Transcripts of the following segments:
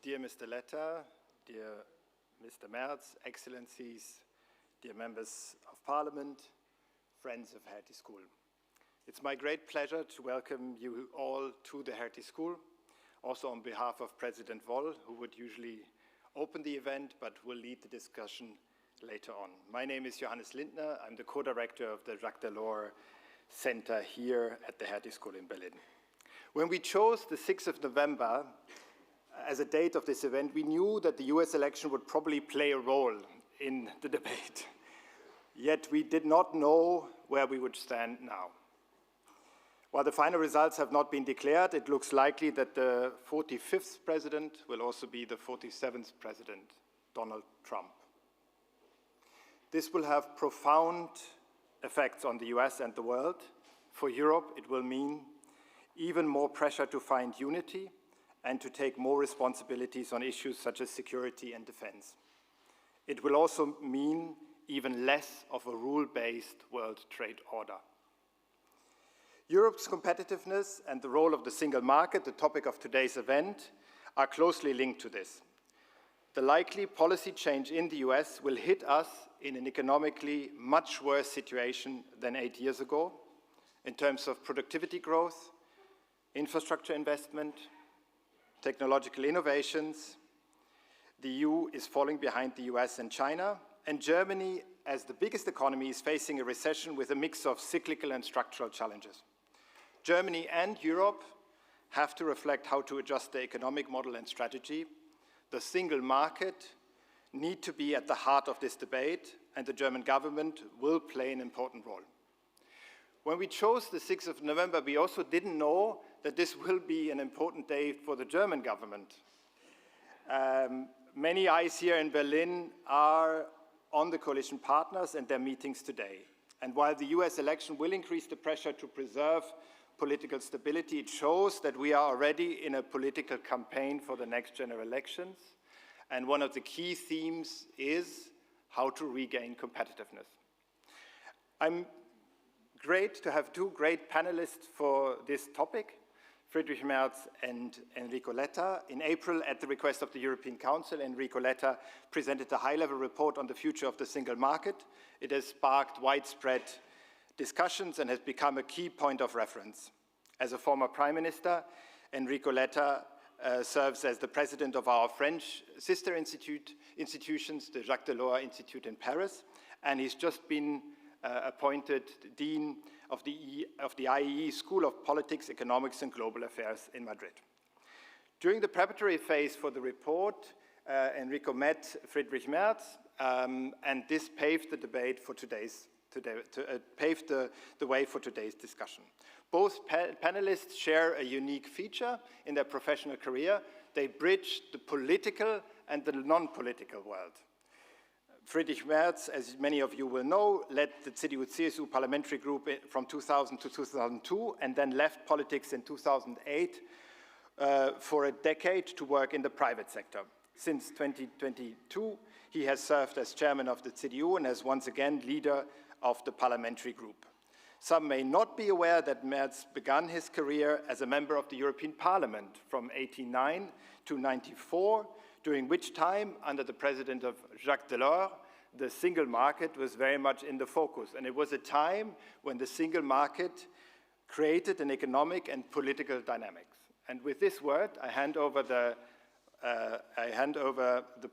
Dear Mr. Letta, dear Mr. Merz, Excellencies, dear Members of Parliament, friends of Hertie School. It's my great pleasure to welcome you all to the Hertie School, also on behalf of President Woll, who would usually open the event but will lead the discussion later on. My name is Johannes Lindner. I'm the co-director of the Jacques Delors Center here at the Hertie School in Berlin. When we chose the 6th of November as a date of this event, we knew that the US election would probably play a role in the debate. Yet we did not know where we would stand now. While the final results have not been declared, it looks likely that the 45th president will also be the 47th president, Donald Trump. This will have profound effects on the US and the world. For Europe, it will mean even more pressure to find unity and to take more responsibilities on issues such as security and defense. It will also mean even less of a rule-based world trade order. Europe's competitiveness and the role of the single market, the topic of today's event, are closely linked to this. The likely policy change in the US will hit us in an economically much worse situation than 8 years ago in terms of productivity growth, infrastructure investment, technological innovations. The EU is falling behind the US and China, and Germany, as the biggest economy, is facing a recession with a mix of cyclical and structural challenges. Germany and Europe have to reflect how to adjust their economic model and strategy. The single market need to be at the heart of this debate, and the German government will play an important role. When we chose the 6th of November, we also didn't know that this will be an important day for the German government. Many eyes here in Berlin are on the coalition partners and their meetings today. And while the US election will increase the pressure to preserve political stability, it shows that we are already in a political campaign for the next general elections. And one of the key themes is how to regain competitiveness. I'm great to have two great panelists for this topic, Friedrich Merz and Enrico Letta. In April, at the request of the European Council, Enrico Letta presented a high-level report on the future of the single market. It has sparked widespread discussions and has become a key point of reference. As a former Prime Minister, Enrico Letta serves as the president of our French sister institutions, the Jacques Delors Institute in Paris, and he's just been appointed Dean of the IEE School of Politics, Economics and Global Affairs in Madrid. During the preparatory phase for the report, Enrico met Friedrich Merz, and this paved the debate for paved the way for today's discussion. Both panelists share a unique feature in their professional career. They bridge the political and the non-political world. Friedrich Merz, as many of you will know, led the CDU-CSU parliamentary group from 2000 to 2002 and then left politics in 2008 for a decade to work in the private sector. Since 2022, he has served as chairman of the CDU and as once again leader of the parliamentary group. Some may not be aware that Merz began his career as a member of the European Parliament from 1989 to 1994, during which time, under the president of Jacques Delors, the single market was very much in the focus. And it was a time when the single market created an economic and political dynamics. And with this word, I hand over the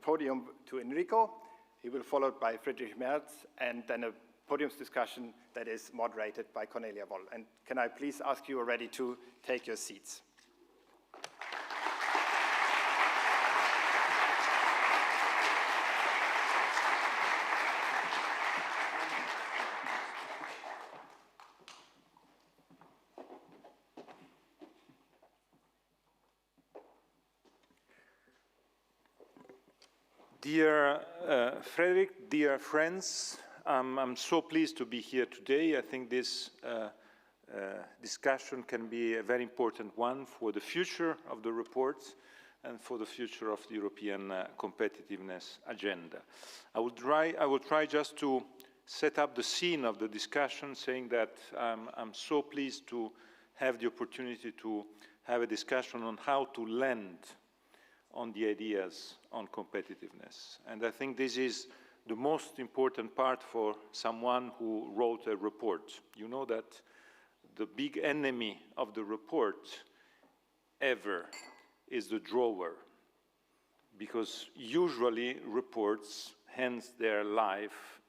podium to Enrico. He will be followed by Friedrich Merz, and then a podium discussion that is moderated by Cornelia Woll. And can I please ask you already to take your seats? Dear Frederick, dear friends, I'm so pleased to be here today. I think this discussion can be a very important one for the future of the reports and for the future of the European competitiveness agenda. I will try just to set up the scene of the discussion, saying that I'm so pleased to have the opportunity to have a discussion on how to lend on the ideas on competitiveness. And I think this is the most important part for someone who wrote a report. You know that the big enemy of the report ever is the drawer, because usually reports end their life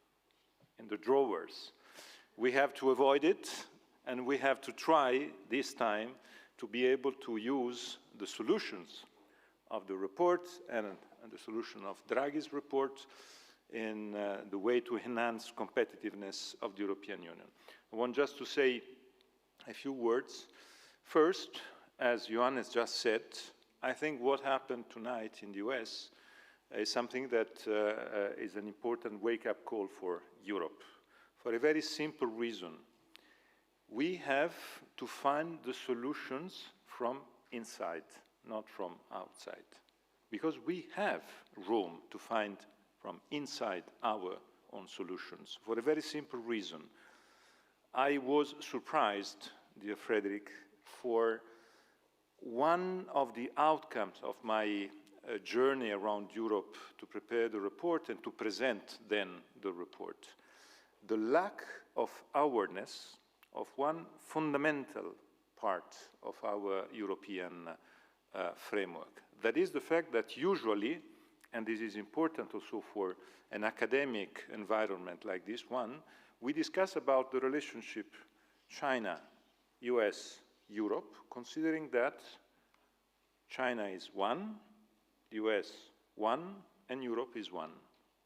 in the drawers. We have to avoid it, and we have to try this time to be able to use the solutions of the report and the solution of Draghi's report in the way to enhance competitiveness of the European Union. I want just to say a few words. First, as Johannes just said, I think what happened tonight in the US is something that is an important wake-up call for Europe, for a very simple reason. We have to find the solutions from inside, not from outside, because we have room to find from inside our own solutions, for a very simple reason. I was surprised, dear Frederick, for one of the outcomes of my journey around Europe to prepare the report and to present then the report, the lack of awareness of one fundamental part of our European framework. That is the fact that usually, and this is important also for an academic environment like this one, we discuss about the relationship China, US, Europe, considering that China is one, the US one, and Europe is one.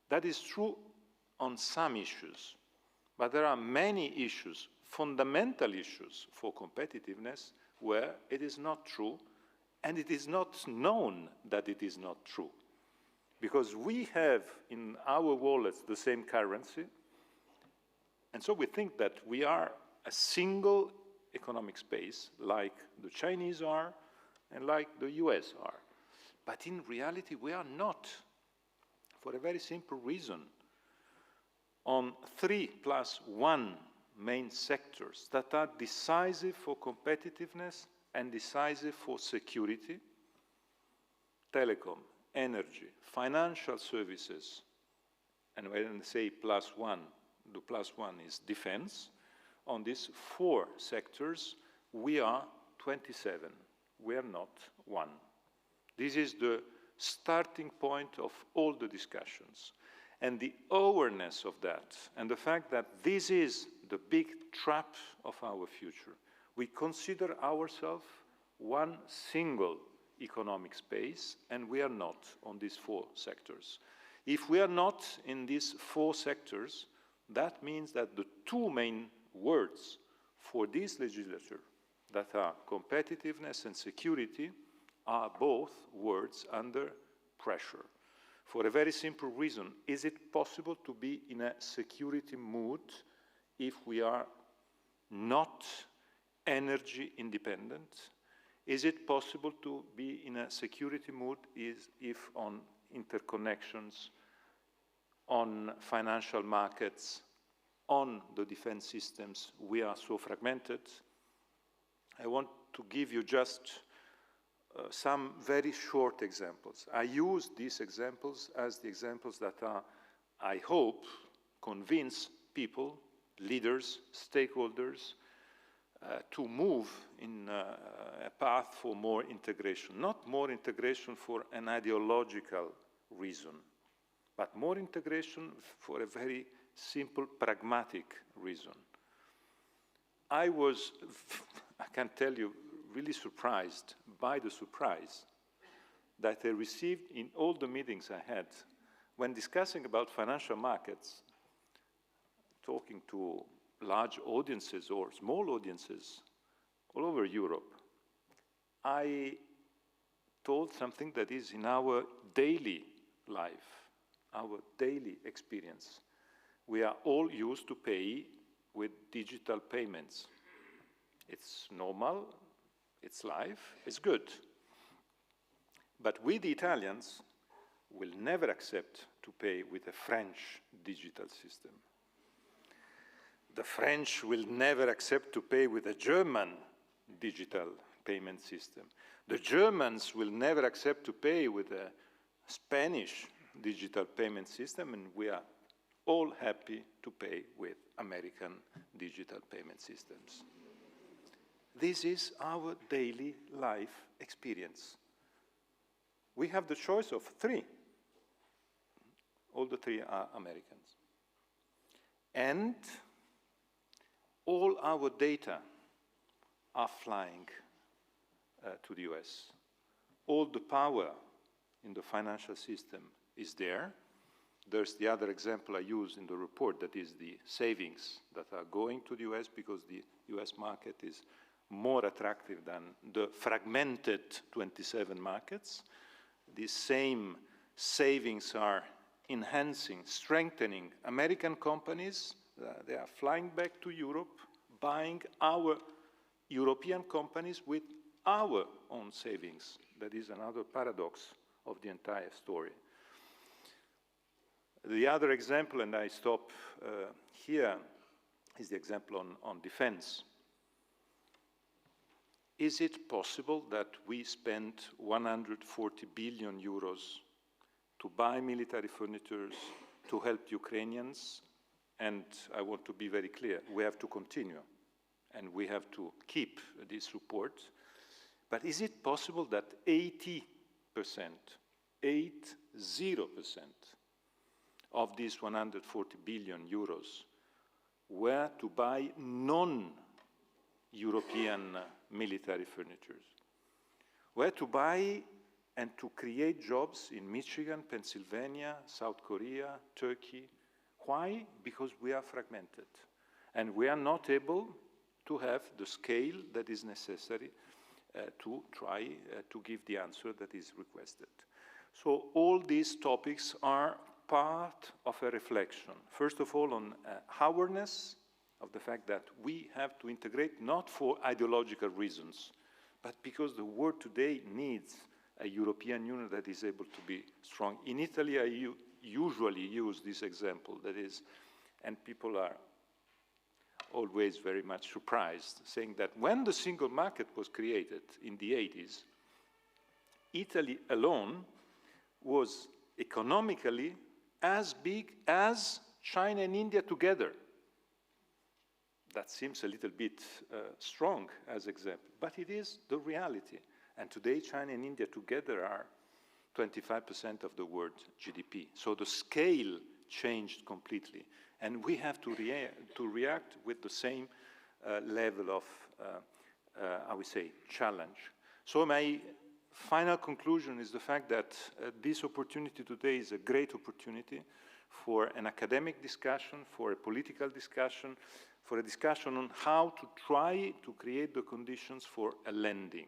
That is true on some issues, but there are many issues, fundamental issues for competitiveness, where it is not true, and it is not known that it is not true. Because we have in our wallets the same currency, and so we think that we are a single economic space, like the Chinese are and like the US are. But in reality, we are not, for a very simple reason. On 3+1 main sectors that are decisive for competitiveness and decisive for security: telecom, energy, financial services, and when I say +1, the +1 is defense. On these 4 sectors, we are 27. We are not 1. This is the starting point of all the discussions. And the awareness of that, and the fact that this is the big trap of our future. We consider ourselves one single economic space, and we are not on these 4 sectors. If we are not in these 4 sectors, that means that the 2 main words for this legislature, that are competitiveness and security, are both words under pressure. For a very simple reason: is it possible to be in a security mood if we are not energy independent? Is it possible to be in a security mood if on interconnections, on financial markets, on the defense systems, we are so fragmented? I want to give you just some very short examples. I use these examples as the examples that are, I hope, convince people, leaders, stakeholders, to move in a path for more integration. Not more integration for an ideological reason, but more integration for a very simple, pragmatic reason. I was, I can tell you, really surprised by the surprise that I received in all the meetings I had when discussing about financial markets, talking to large audiences or small audiences all over Europe. I told something that is in our daily life, our daily experience. We are all used to pay with digital payments. It's normal, it's life, it's good. But we, the Italians, will never accept to pay with a French digital system. The French will never accept to pay with a German digital payment system. The Germans will never accept to pay with a Spanish digital payment system, and we are all happy to pay with American digital payment systems. This is our daily life experience. We have the choice of three. All the three are Americans. And all our data are flying to the US. All the power in the financial system is there. There's the other example I use in the report, that is the savings that are going to the US because the US market is more attractive than the fragmented 27 markets. These same savings are enhancing, strengthening American companies. They are flying back to Europe, buying our European companies with our own savings. That is another paradox of the entire story. The other example, and I stop here, is the example on defense. Is it possible that we spend 140 billion euros to buy military furniture, to help Ukrainians? And I want to be very clear, we have to continue, and we have to keep this support. But is it possible that 80%, 80% of these 140 billion euros were to buy non-European military furniture, were to buy and to create jobs in Michigan, Pennsylvania, South Korea, Turkey? Why? Because we are fragmented, and we are not able to have the scale that is necessary to try to give the answer that is requested. So all these topics are part of a reflection, first of all, on awareness of the fact that we have to integrate not for ideological reasons, but because the world today needs a European Union that is able to be strong. In Italy, I usually use this example, that is, and people are always very much surprised, saying that when the single market was created in the 80s, Italy alone was economically as big as China and India together. That seems a little bit strong as example, but it is the reality. And today, China and India together are 25% of the world's GDP. So the scale changed completely. And we have to react with the same level of, I would say, challenge. So my final conclusion is the fact that this opportunity today is a great opportunity for an academic discussion, for a political discussion, for a discussion on how to try to create the conditions for a landing,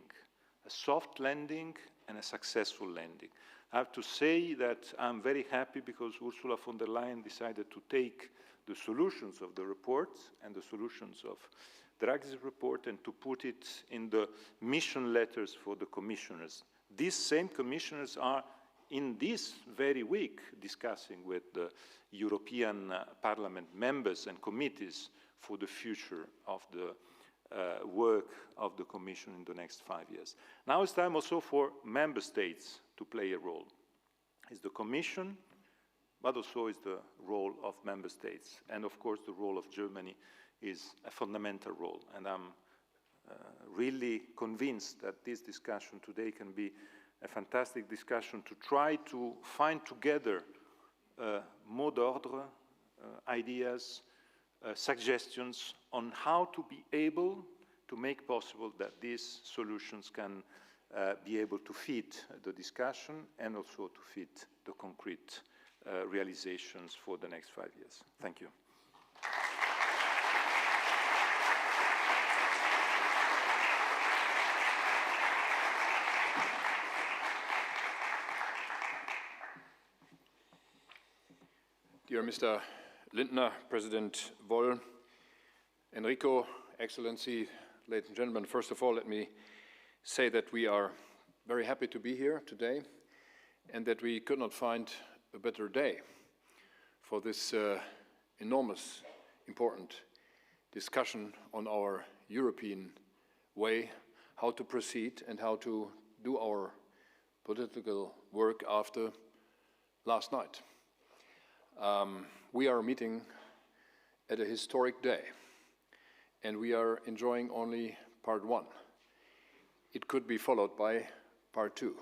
a soft landing and a successful landing. I have to say that I'm very happy because Ursula von der Leyen decided to take the solutions of the report and the solutions of Draghi's report and to put it in the mission letters for the commissioners. These same commissioners are in this very week discussing with the European Parliament members and committees for the future of the work of the Commission in the next 5 years. Now it's time also for member states to play a role. It's the Commission, but also is the role of member states. And of course, the role of Germany is a fundamental role. And I'm really convinced that this discussion today can be a fantastic discussion to try to find together mot d'ordre, ideas, suggestions on how to be able to make possible that these solutions can be able to fit the discussion and also to fit the concrete realizations for the next 5 years. Thank you. Dear Mr. Lindner, President Woll, Enrico, Excellency, ladies and gentlemen, first of all, let me say that we are very happy to be here today and that we could not find a better day for this enormous, important discussion on our European way, how to proceed and how to do our political work after last night. We are meeting at a historic day, and we are enjoying only part one. It could be followed by part two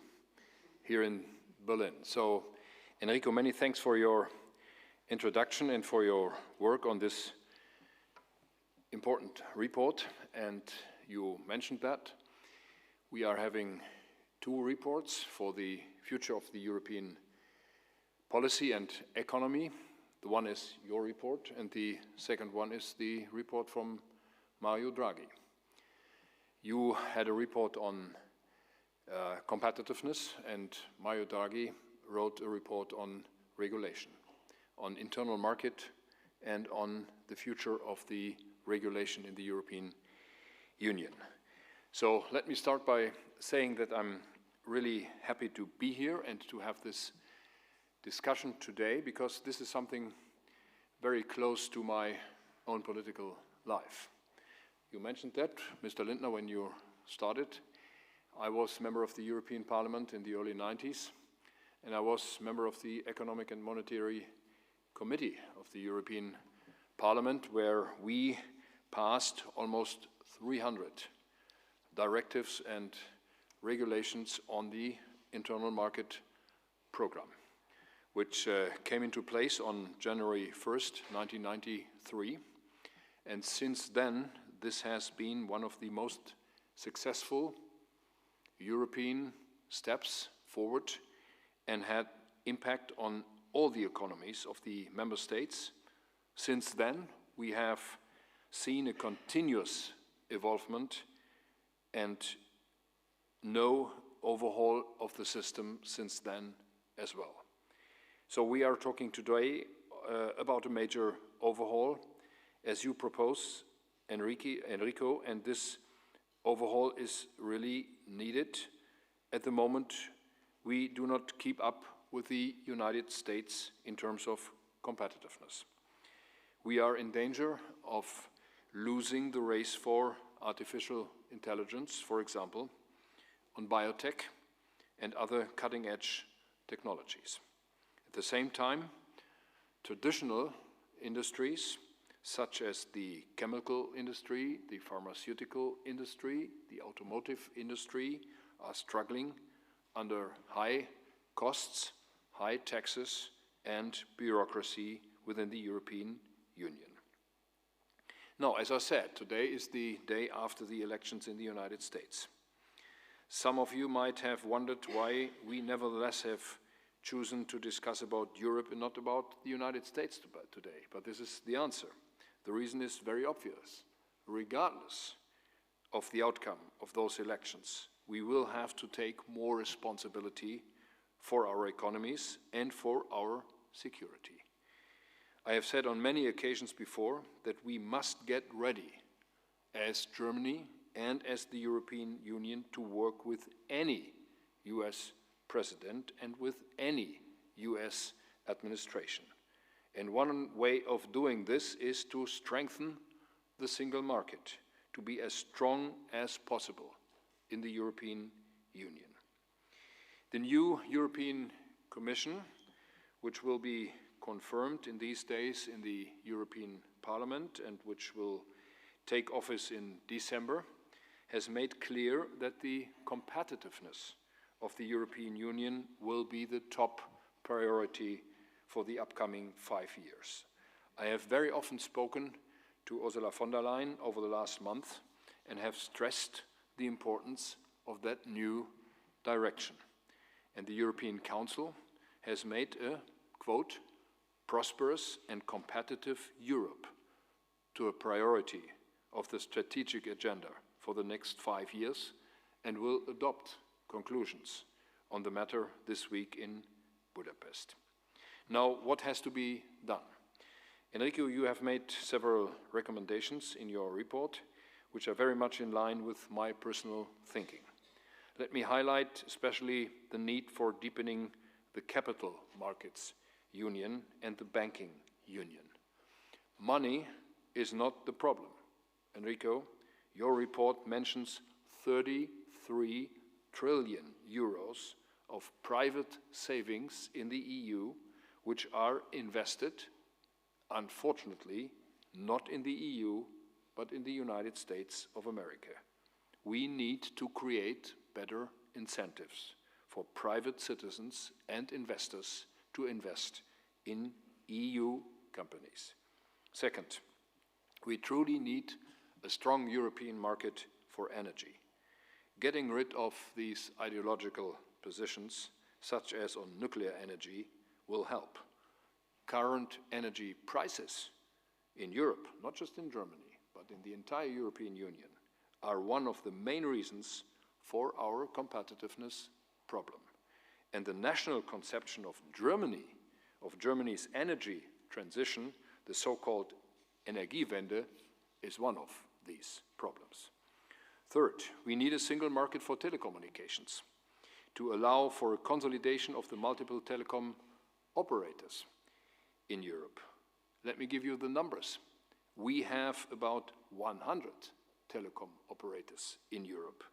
here in Berlin. So, Enrico, many thanks for your introduction and for your work on this important report, and you mentioned that. We are having two reports for the future of the European policy and economy. The one is your report, and the second one is the report from Mario Draghi. You had a report on competitiveness, and Mario Draghi wrote a report on regulation, on internal market, and on the future of the regulation in the European Union. So let me start by saying that I'm really happy to be here and to have this discussion today, because this is something very close to my own political life. You mentioned that, Mr. Lindner, when you started. I was member of the European Parliament in the early 90s, and I was member of the Economic and Monetary Committee of the European Parliament, where we passed almost 300 directives and regulations on the internal market program, which came into place on January 1st, 1993. And since then, this has been one of the most successful European steps forward and had impact on all the economies of the member states. Since then, we have seen a continuous evolvement and no overhaul of the system since then as well. So we are talking today about a major overhaul, as you propose, Enrico, and this overhaul is really needed. At the moment, we do not keep up with the United States in terms of competitiveness. We are in danger of losing the race for artificial intelligence, for example, on biotech and other cutting-edge technologies. At the same time, traditional industries such as the chemical industry, the pharmaceutical industry, the automotive industry are struggling under high costs, high taxes, and bureaucracy within the European Union. Now, as I said, today is the day after the elections in the United States. Some of you might have wondered why we nevertheless have chosen to discuss about Europe and not about the United States today, but this is the answer. The reason is very obvious. Regardless of the outcome of those elections, we will have to take more responsibility for our economies and for our security. I have said on many occasions before that we must get ready as Germany and as the European Union to work with any US president and with any US administration. And one way of doing this is to strengthen the single market, to be as strong as possible in the European Union. The new European Commission, which will be confirmed in these days in the European Parliament and which will take office in December, has made clear that the competitiveness of the European Union will be the top priority for the upcoming 5 years. I have very often spoken to Ursula von der Leyen over the last month and have stressed the importance of that new direction. And the European Council has made a, quote, prosperous and competitive Europe to a priority of the strategic agenda for the next 5 years and will adopt conclusions on the matter this week in Budapest. Now, what has to be done? Enrico, you have made several recommendations in your report, which are very much in line with my personal thinking. Let me highlight especially the need for deepening the capital markets union and the banking union. Money is not the problem. Enrico, your report mentions 33 trillion euros of private savings in the EU, which are invested, unfortunately, not in the EU, but in the United States of America. We need to create better incentives for private citizens and investors to invest in EU companies. Second, we truly need a strong European market for energy. Getting rid of these ideological positions, such as on nuclear energy, will help. Current energy prices in Europe, not just in Germany, but in the entire European Union, are one of the main reasons for our competitiveness problem. And the national conception of Germany, of Germany's energy transition, the so-called Energiewende, is one of these problems. Third, we need a single market for telecommunications to allow for a consolidation of the multiple telecom operators in Europe. Let me give you the numbers. We have about 100 telecom operators in Europe,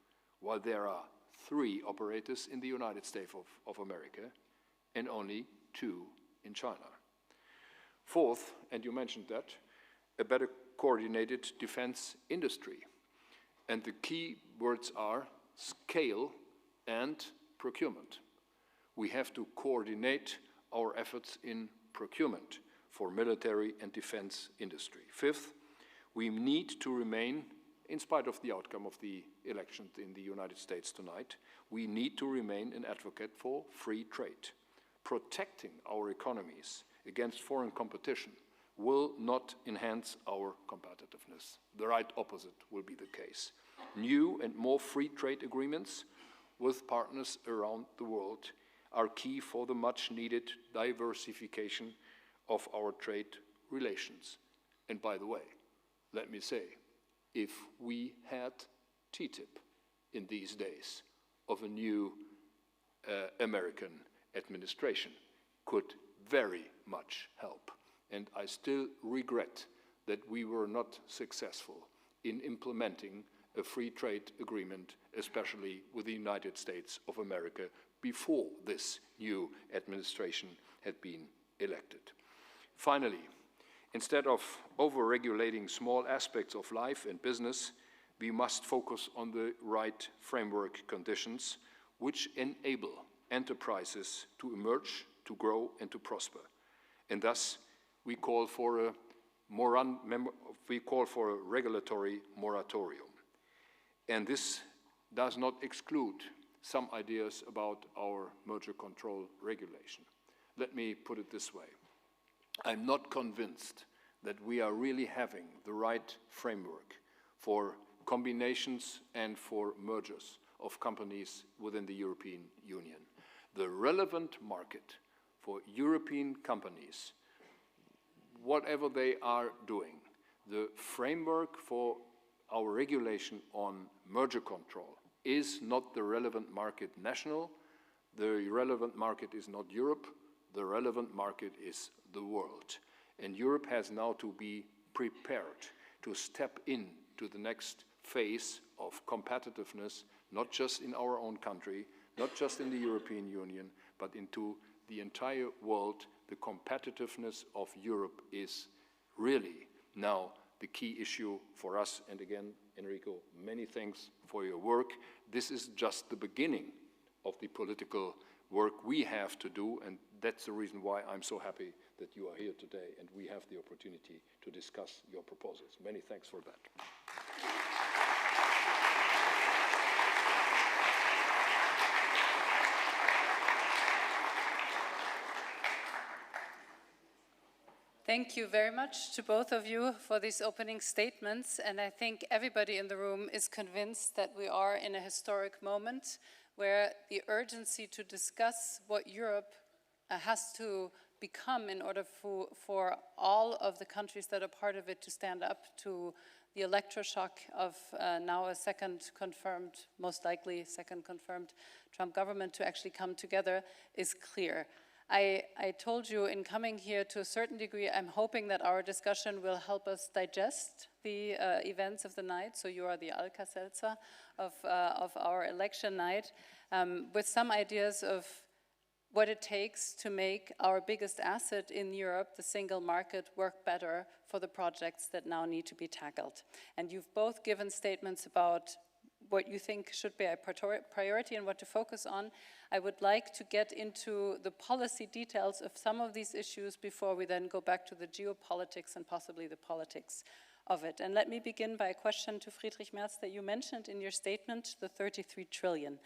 while there are 3 operators in the United States of America and only 2 in China. Fourth, and you mentioned that, a better coordinated defense industry. And the key words are scale and procurement. We have to coordinate our efforts in procurement for military and defense industry. Fifth, we need to remain, in spite of the outcome of the elections in the United States tonight, we need to remain an advocate for free trade. Protecting our economies against foreign competition will not enhance our competitiveness. The right opposite will be the case. New and more free trade agreements with partners around the world are key for the much-needed diversification of our trade relations. And by the way, let me say, if we had TTIP in these days of a new American administration, could very much help. And I still regret that we were not successful in implementing a free trade agreement, especially with the United States of America, before this new administration had been elected. Finally, instead of over-regulating small aspects of life and business, we must focus on the right framework conditions which enable enterprises to emerge, to grow, and to prosper. And thus, we call for a regulatory moratorium. And this does not exclude some ideas about our merger control regulation. Let me put it this way. I'm not convinced that we are really having the right framework for combinations and for mergers of companies within the European Union. The relevant market for European companies, whatever they are doing, the framework for our regulation on merger control is not the relevant market national, the relevant market is not Europe, the relevant market is the world. And Europe has now to be prepared to step into the next phase of competitiveness, not just in our own country, not just in the European Union, but into the entire world. The competitiveness of Europe is really now the key issue for us. And again, Enrico, many thanks for your work. This is just the beginning of the political work we have to do, and that's the reason why I'm so happy that you are here today and we have the opportunity to discuss your proposals. Many thanks for that. Thank you very much to both of you for these opening statements, and I think everybody in the room is convinced that we are in a historic moment where the urgency to discuss what Europe has to become in order for all of the countries that are part of it to stand up to the electroshock of now a second confirmed, most likely second confirmed Trump government to actually come together is clear. I told you in coming here, to a certain degree, I'm hoping that our discussion will help us digest the events of the night. So you are the Alka-Seltzer of our election night, with some ideas of what it takes to make our biggest asset in Europe, the single market, work better for the projects that now need to be tackled. And you've both given statements about what you think should be a priority and what to focus on. I would like to get into the policy details of some of these issues before we then go back to the geopolitics and possibly the politics of it. And let me begin by a question to Friedrich Merz that you mentioned in your statement, the 33 trillion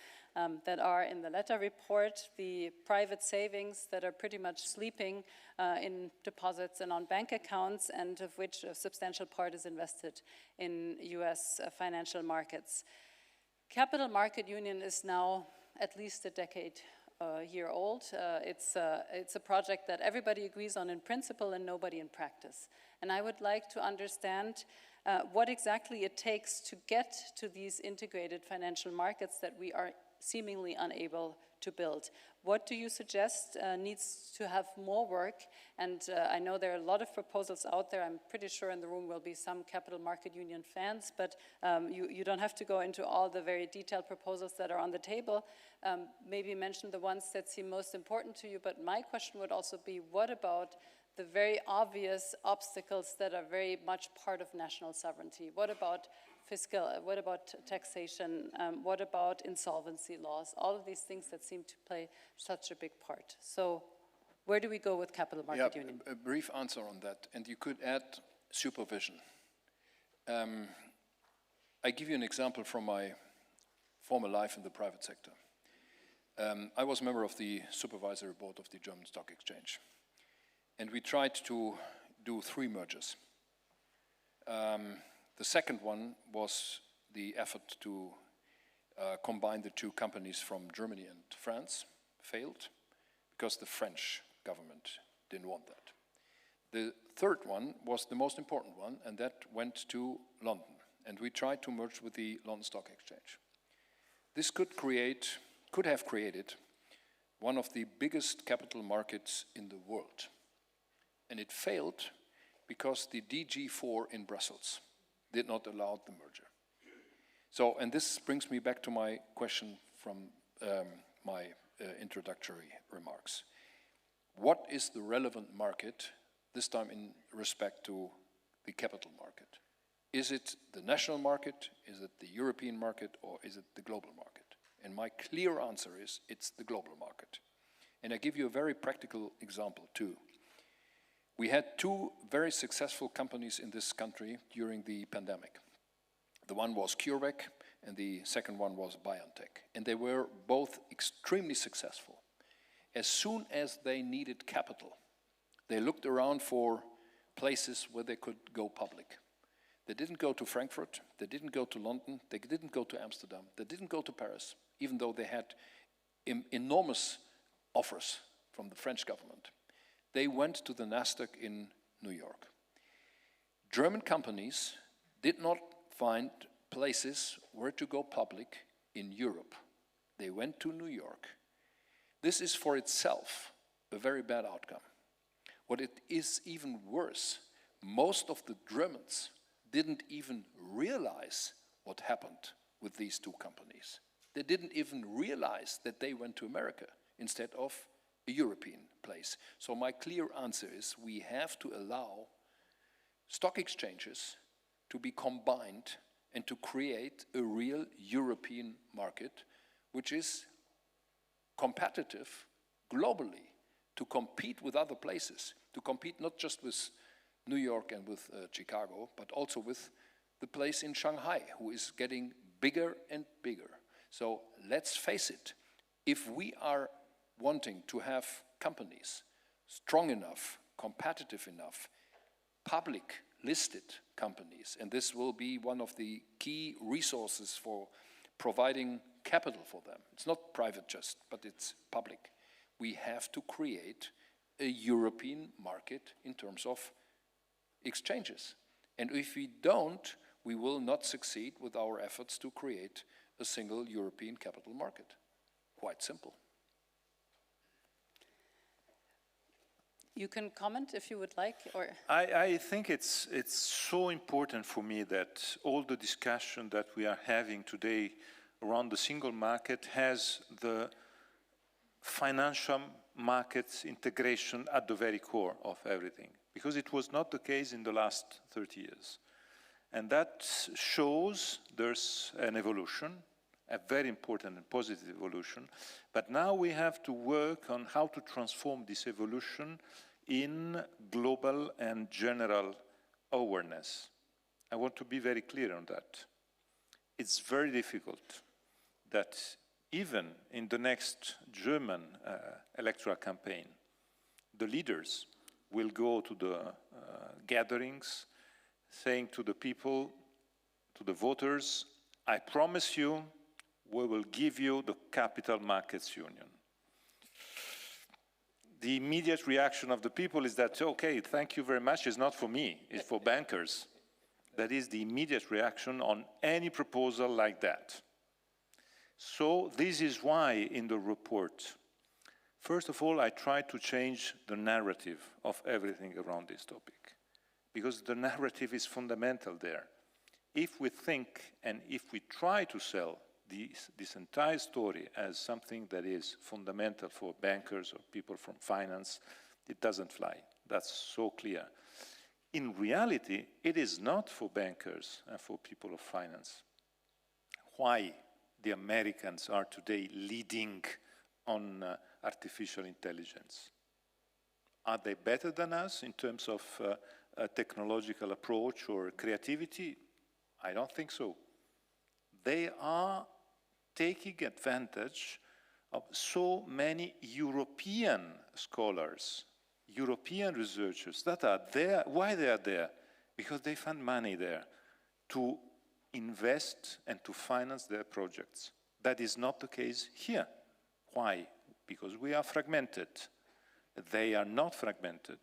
that are in the Letta report, the private savings that are pretty much sleeping in deposits and on bank accounts, and of which a substantial part is invested in US financial markets. Capital Market Union is now at least a decade year old. It's a project that everybody agrees on in principle and nobody in practice. And I would like to understand what exactly it takes to get to these integrated financial markets that we are seemingly unable to build. What do you suggest needs to have more work? And I know there are a lot of proposals out there. I'm pretty sure in the room will be some Capital Market Union fans, but you don't have to go into all the very detailed proposals that are on the table. Maybe mention the ones that seem most important to you, but my question would also be, what about the very obvious obstacles that are very much part of national sovereignty? What about fiscal, what about taxation, what about insolvency laws, all of these things that seem to play such a big part. So where do we go with Capital Market Union? A brief answer on that, and you could add supervision. I give you an example from my former life in the private sector. I was a member of the supervisory board of the German Stock Exchange, and we tried to do 3 mergers. The second one was the effort to combine the 2 companies from Germany and France, failed, because the French government didn't want that. The third one was the most important one, and that went to London, and we tried to merge with the London Stock Exchange. This could have created one of the biggest capital markets in the world, and it failed because the DG4 in Brussels did not allow the merger. So, and this brings me back to my question from my introductory remarks. What is the relevant market, this time in respect to the capital market? Is it the national market, is it the European market, or is it the global market? And my clear answer is, it's the global market. And I give you a very practical example too. We had 2 very successful companies in this country during the pandemic. The one was CureVac and the second one was BioNTech. And they were both extremely successful. As soon as they needed capital, they looked around for places where they could go public. They didn't go to Frankfurt, they didn't go to London, they didn't go to Amsterdam, they didn't go to Paris, even though they had enormous offers from the French government. They went to the Nasdaq in New York. German companies did not find places where to go public in Europe. They went to New York. This is for itself a very bad outcome. What it is even worse, most of the Germans didn't even realize what happened with these 2 companies. They didn't even realize that they went to America instead of a European place. So my clear answer is we have to allow stock exchanges to be combined and to create a real European market which is competitive globally, to compete with other places, to compete not just with New York and with Chicago, but also with the place in Shanghai, who is getting bigger and bigger. So let's face it, if we are wanting to have companies strong enough, competitive enough, public listed companies, and this will be one of the key resources for providing capital for them. It's not private just, but it's public. We have to create a European market in terms of exchanges. And if we don't, we will not succeed with our efforts to create a single European capital market. Quite simple. You can comment if you would like, or I think it's so important for me that all the discussion that we are having today around the single market has the financial markets integration at the very core of everything, because it was not the case in the last 30 years. And that shows there's an evolution, a very important and positive evolution, but now we have to work on how to transform this evolution in global and general awareness. I want to be very clear on that. It's very difficult that even in the next German electoral campaign, the leaders will go to the gatherings saying to the people, to the voters, I promise you, we will give you the capital markets union. The immediate reaction of the people is that, okay, thank you very much, it's not for me, it's for bankers. That is the immediate reaction on any proposal like that. So this is why in the report, first of all, I try to change the narrative of everything around this topic, because the narrative is fundamental there. If we think and if we try to sell this entire story as something that is fundamental for bankers or people from finance, it doesn't fly. That's so clear. In reality, it is not for bankers and for people of finance. Why the Americans are today leading on artificial intelligence? Are they better than us in terms of a technological approach or creativity? I don't think so. They are taking advantage of so many European scholars, European researchers that are there. Why they are there? Because they find money there to invest and to finance their projects. That is not the case here. Why? Because we are fragmented. They are not fragmented.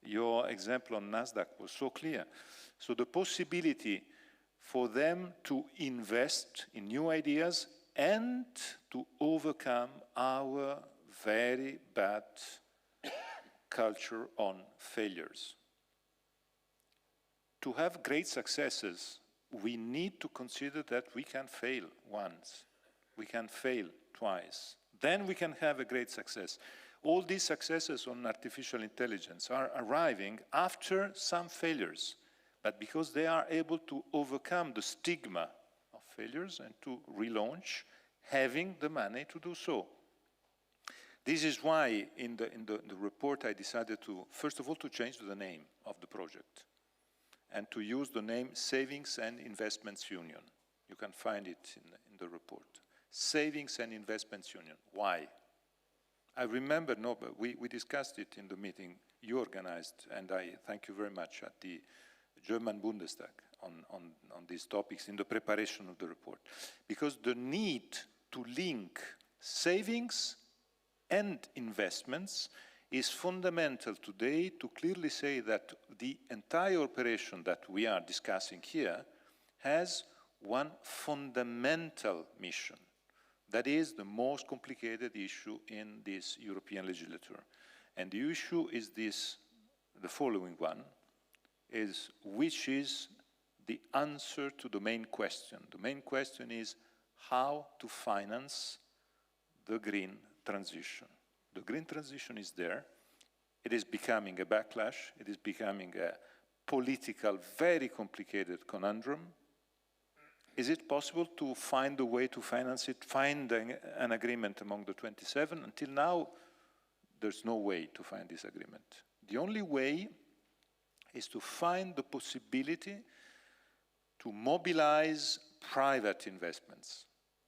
Your example on NASDAQ was so clear. So the possibility for them to invest in new ideas and to overcome our very bad culture on failures. To have great successes, we need to consider that we can fail once, we can fail twice, then we can have a great success. All these successes on artificial intelligence are arriving after some failures, but because they are able to overcome the stigma of failures and to relaunch, having the money to do so. This is why in the report I decided to, first of all, to change the name of the project and to use the name Savings and Investments Union. You can find it in the report. Savings and Investments Union. Why? I remember, but we discussed it in the meeting you organized, and I thank you very much, at the German Bundestag on these topics in the preparation of the report. Because the need to link savings and investments is fundamental today to clearly say that the entire operation that we are discussing here has one fundamental mission. That is the most complicated issue in this European legislature. And the issue is this, the following one, is which is the answer to the main question. The main question is how to finance the green transition. The green transition is there. It is becoming a backlash. It is becoming a political, very complicated conundrum. Is it possible to find a way to finance it, find an agreement among the 27? Until now, there's no way to find this agreement. The only way is to find the possibility to mobilize private investments.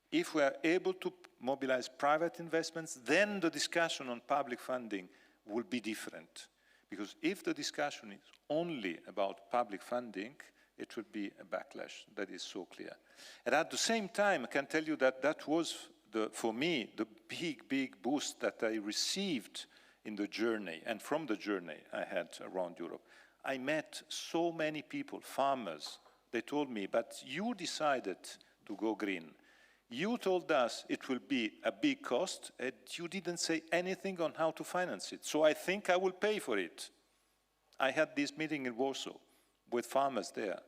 If we are able to mobilize private investments, then the discussion on public funding will be different. Because if the discussion is only about public funding, it will be a backlash. That is so clear. And at the same time, I can tell you that that was, for me, the big boost that I received in the journey, and from the journey I had around Europe. I met so many people, farmers. They told me, but you decided to go green. You told us it will be a big cost, and you didn't say anything on how to finance it. So I think I will pay for it. I had this meeting in Warsaw with farmers there.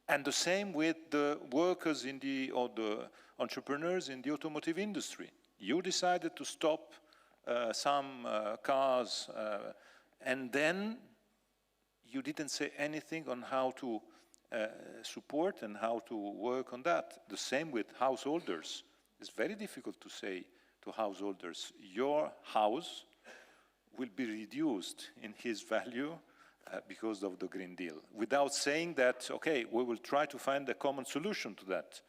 And the same with the workers or the entrepreneurs in the automotive industry. You decided to stop some cars, and then you didn't say anything on how to support and how to work on that. The same with householders. It's very difficult to say to householders, your house will be reduced in his value because of the Green Deal, without saying that, okay, we will try to find a common solution to that.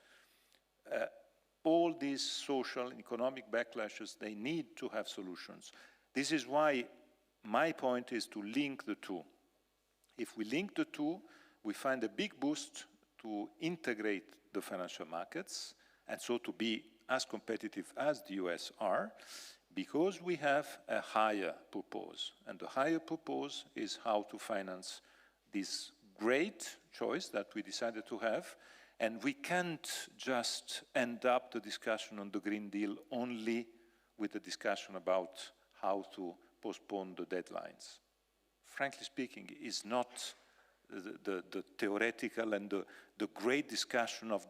All these social and economic backlashes, they need to have solutions. This is why my point is to link the two. If we link the two, we find a big boost to integrate the financial markets, and so to be as competitive as the US are, because we have a higher purpose. And the higher purpose is how to finance this great choice that we decided to have. And we can't just end up the discussion on the Green Deal only with a discussion about how to postpone the deadlines. Frankly speaking, it's not the theoretical and the great discussion of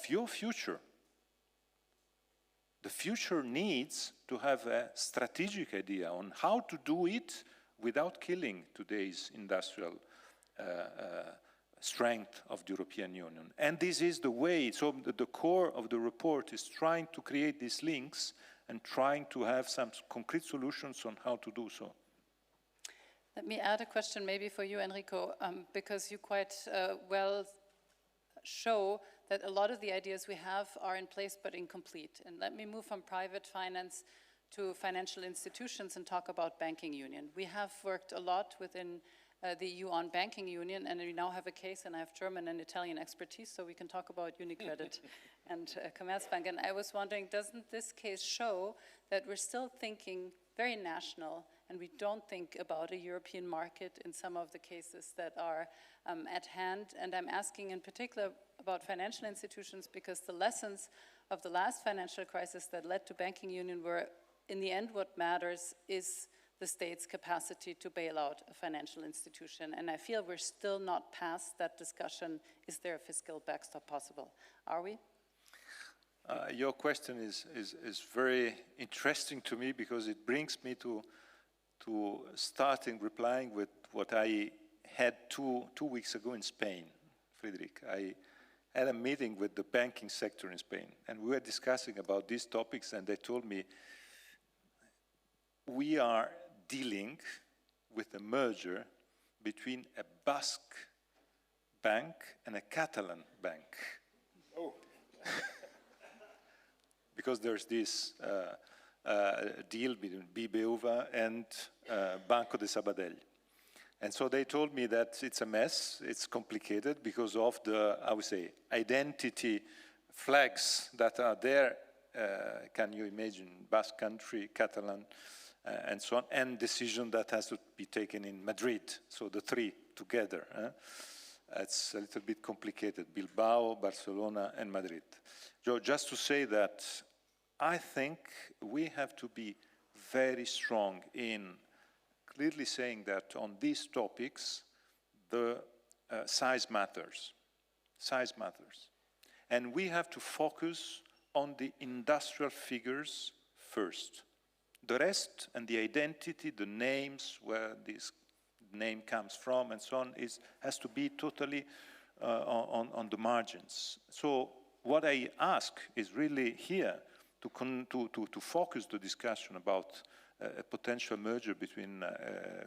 your future. The future needs to have a strategic idea on how to do it without killing today's industrial strength of the European Union. And this is the way, so the core of the report is trying to create these links and trying to have some concrete solutions on how to do so. Let me add a question maybe for you, Enrico, because you quite well show that a lot of the ideas we have are in place but incomplete. And let me move from private finance to financial institutions and talk about banking union. We have worked a lot within the EU on banking union, and we now have a case, and I have German and Italian expertise, so we can talk about UniCredit and Commerzbank. And I was wondering, doesn't this case show that we're still thinking very national, and we don't think about a European market in some of the cases that are at hand? And I'm asking in particular about financial institutions because the lessons of the last financial crisis that led to banking union were, in the end, what matters is the state's capacity to bail out a financial institution. And I feel we're still not past that discussion. Is there a fiscal backstop possible? Are we? Your question is very interesting to me because it brings me to starting replying with what I had two weeks ago in Spain, Friedrich. I had a meeting with the banking sector in Spain, and we were discussing about these topics, and they told me, we are dealing with a merger between a Basque bank and a Catalan bank. Oh. Because there's this deal between BBVA and Banco de Sabadell. And so they told me that it's a mess, it's complicated because of the, I would say, identity flags that are there. Can you imagine Basque country, Catalan, and so on, and decision that has to be taken in Madrid, so the three together. It's a little bit complicated, Bilbao, Barcelona, and Madrid. So just to say that I think we have to be very strong in clearly saying that on these topics, the size matters. Size matters. And we have to focus on the industrial figures first. The rest and the identity, the names, where this name comes from and so on, has to be totally on the margins. So what I ask is really here to focus the discussion about a potential merger between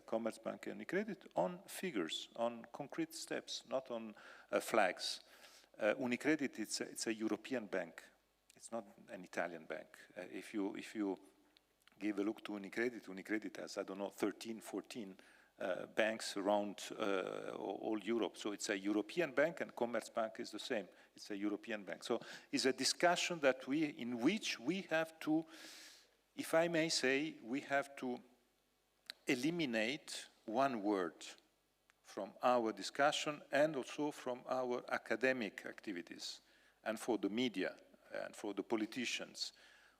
Commerzbank and UniCredit on figures, on concrete steps, not on flags. UniCredit, it's a European bank. It's not an Italian bank. If you give a look to UniCredit has, I don't know, 13, 14 banks around all Europe. So it's a European bank, and Commerzbank is the same. It's a European bank. So it's a discussion in which we have to, if I may say, we have to eliminate one word from our discussion and also from our academic activities and for the media and for the politicians,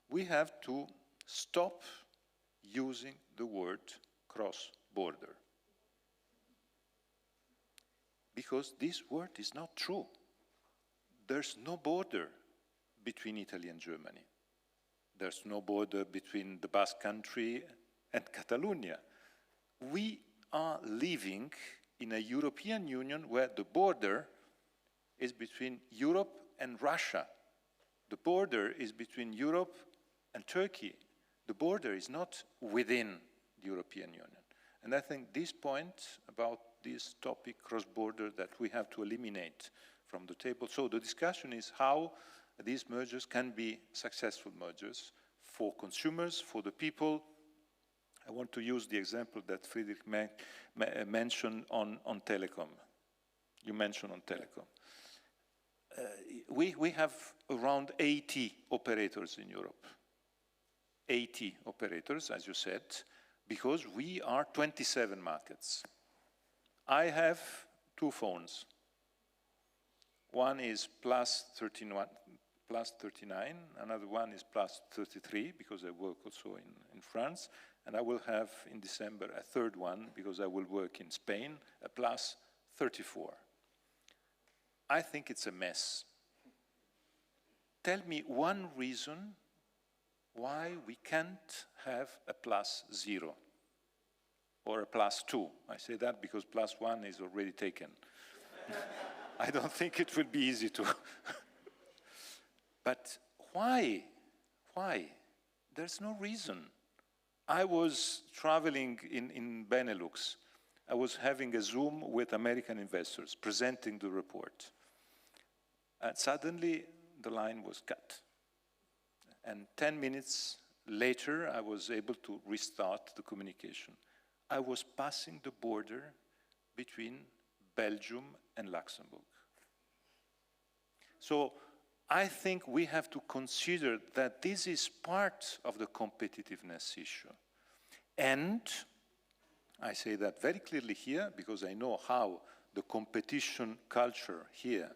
we have to stop using the word cross-border. Because this word is not true. There's no border between Italy and Germany. There's no border between the Basque Country and Catalonia. We are living in a European Union where the border is between Europe and Russia. The border is between Europe and Turkey. The border is not within the European Union. And I think this point about this topic, cross-border, that we have to eliminate from the table. So the discussion is how these mergers can be successful mergers for consumers, for the people. I want to use the example that Friedrich mentioned on telecom. You mentioned on telecom. We have around 80 operators in Europe. 80 operators, as you said, because we are 27 markets. I have 2 phones. One is plus 39, another one is plus 33, because I work also in France, and I will have in December a 3rd one, because I will work in Spain, a plus 34. I think it's a mess. Tell me one reason why we can't have a plus 0 or a plus 2. I say that because plus 1 is already taken. I don't think it will be easy to. But why? Why? There's no reason. I was traveling in Benelux. I was having a Zoom with American investors, presenting the report. And suddenly, the line was cut. And 10 minutes later, I was able to restart the communication. I was passing the border between Belgium and Luxembourg. So I think we have to consider that this is part of the competitiveness issue. And I say that very clearly here because I know how the competition culture here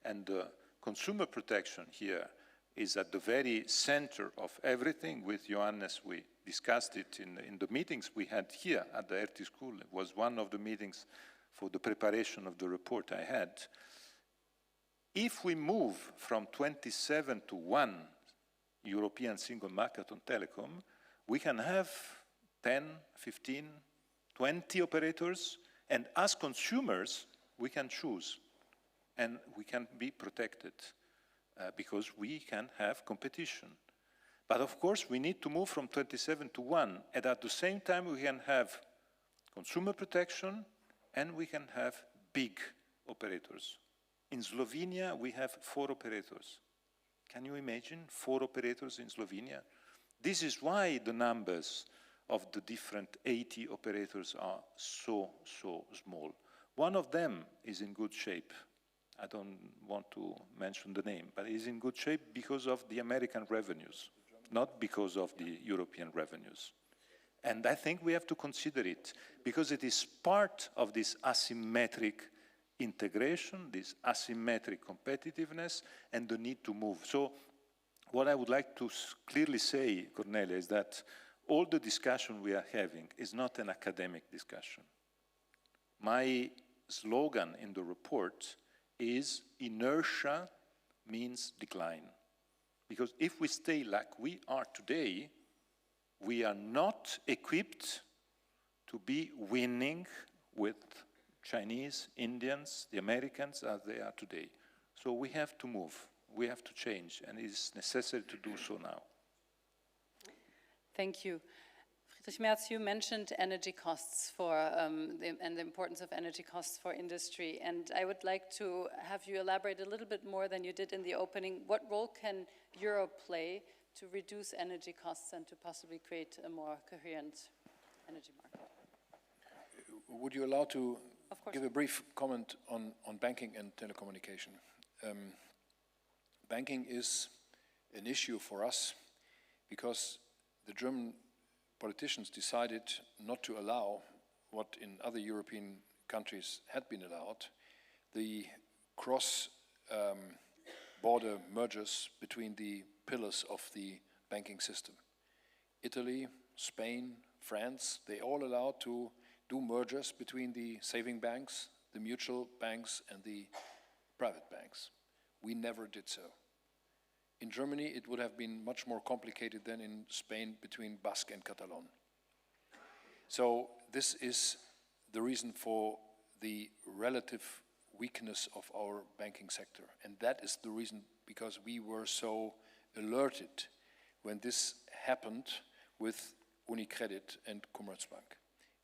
and the consumer protection here is at the very center of everything. With Johannes, we discussed it in the meetings we had here at the Hertie School. It was one of the meetings for the preparation of the report I had. If we move from 27 to 1 European single market on telecom, we can have 10, 15, 20 operators, and as consumers, we can choose, and we can be protected because we can have competition. But of course, we need to move from 27 to 1, and at the same time, we can have consumer protection, and we can have big operators. In Slovenia, we have 4 operators. Can you imagine 4 operators in Slovenia? This is why the numbers of the different 80 operators are so small. One of them is in good shape. I don't want to mention the name, but is in good shape because of the American revenues, not because of the European revenues. And I think we have to consider it because it is part of this asymmetric integration, this asymmetric competitiveness, and the need to move. So what I would like to clearly say, Cornelia, is that all the discussion we are having is not an academic discussion. My slogan in the report is inertia means decline. Because if we stay like we are today, we are not equipped to be winning with Chinese, Indians, the Americans as they are today. So we have to move, we have to change, and it is necessary to do so now. Thank you. Friedrich Merz, you mentioned energy costs for, and the importance of energy costs for industry, and I would like to have you elaborate a little bit more than you did in the opening. What role can Europe play to reduce energy costs and to possibly create a more coherent energy market? Would you allow to give a course. brief comment on banking and telecommunication? Banking is an issue for us because the German politicians decided not to allow what in other European countries had been allowed, the cross-border mergers between the pillars of the banking system. Italy, Spain, France, they all allowed to do mergers between the saving banks, the mutual banks, and the private banks. We never did so. In Germany, it would have been much more complicated than in Spain between Basque and Catalan. So this is the reason for the relative weakness of our banking sector. And that is the reason because we were so alerted when this happened with UniCredit and Commerzbank.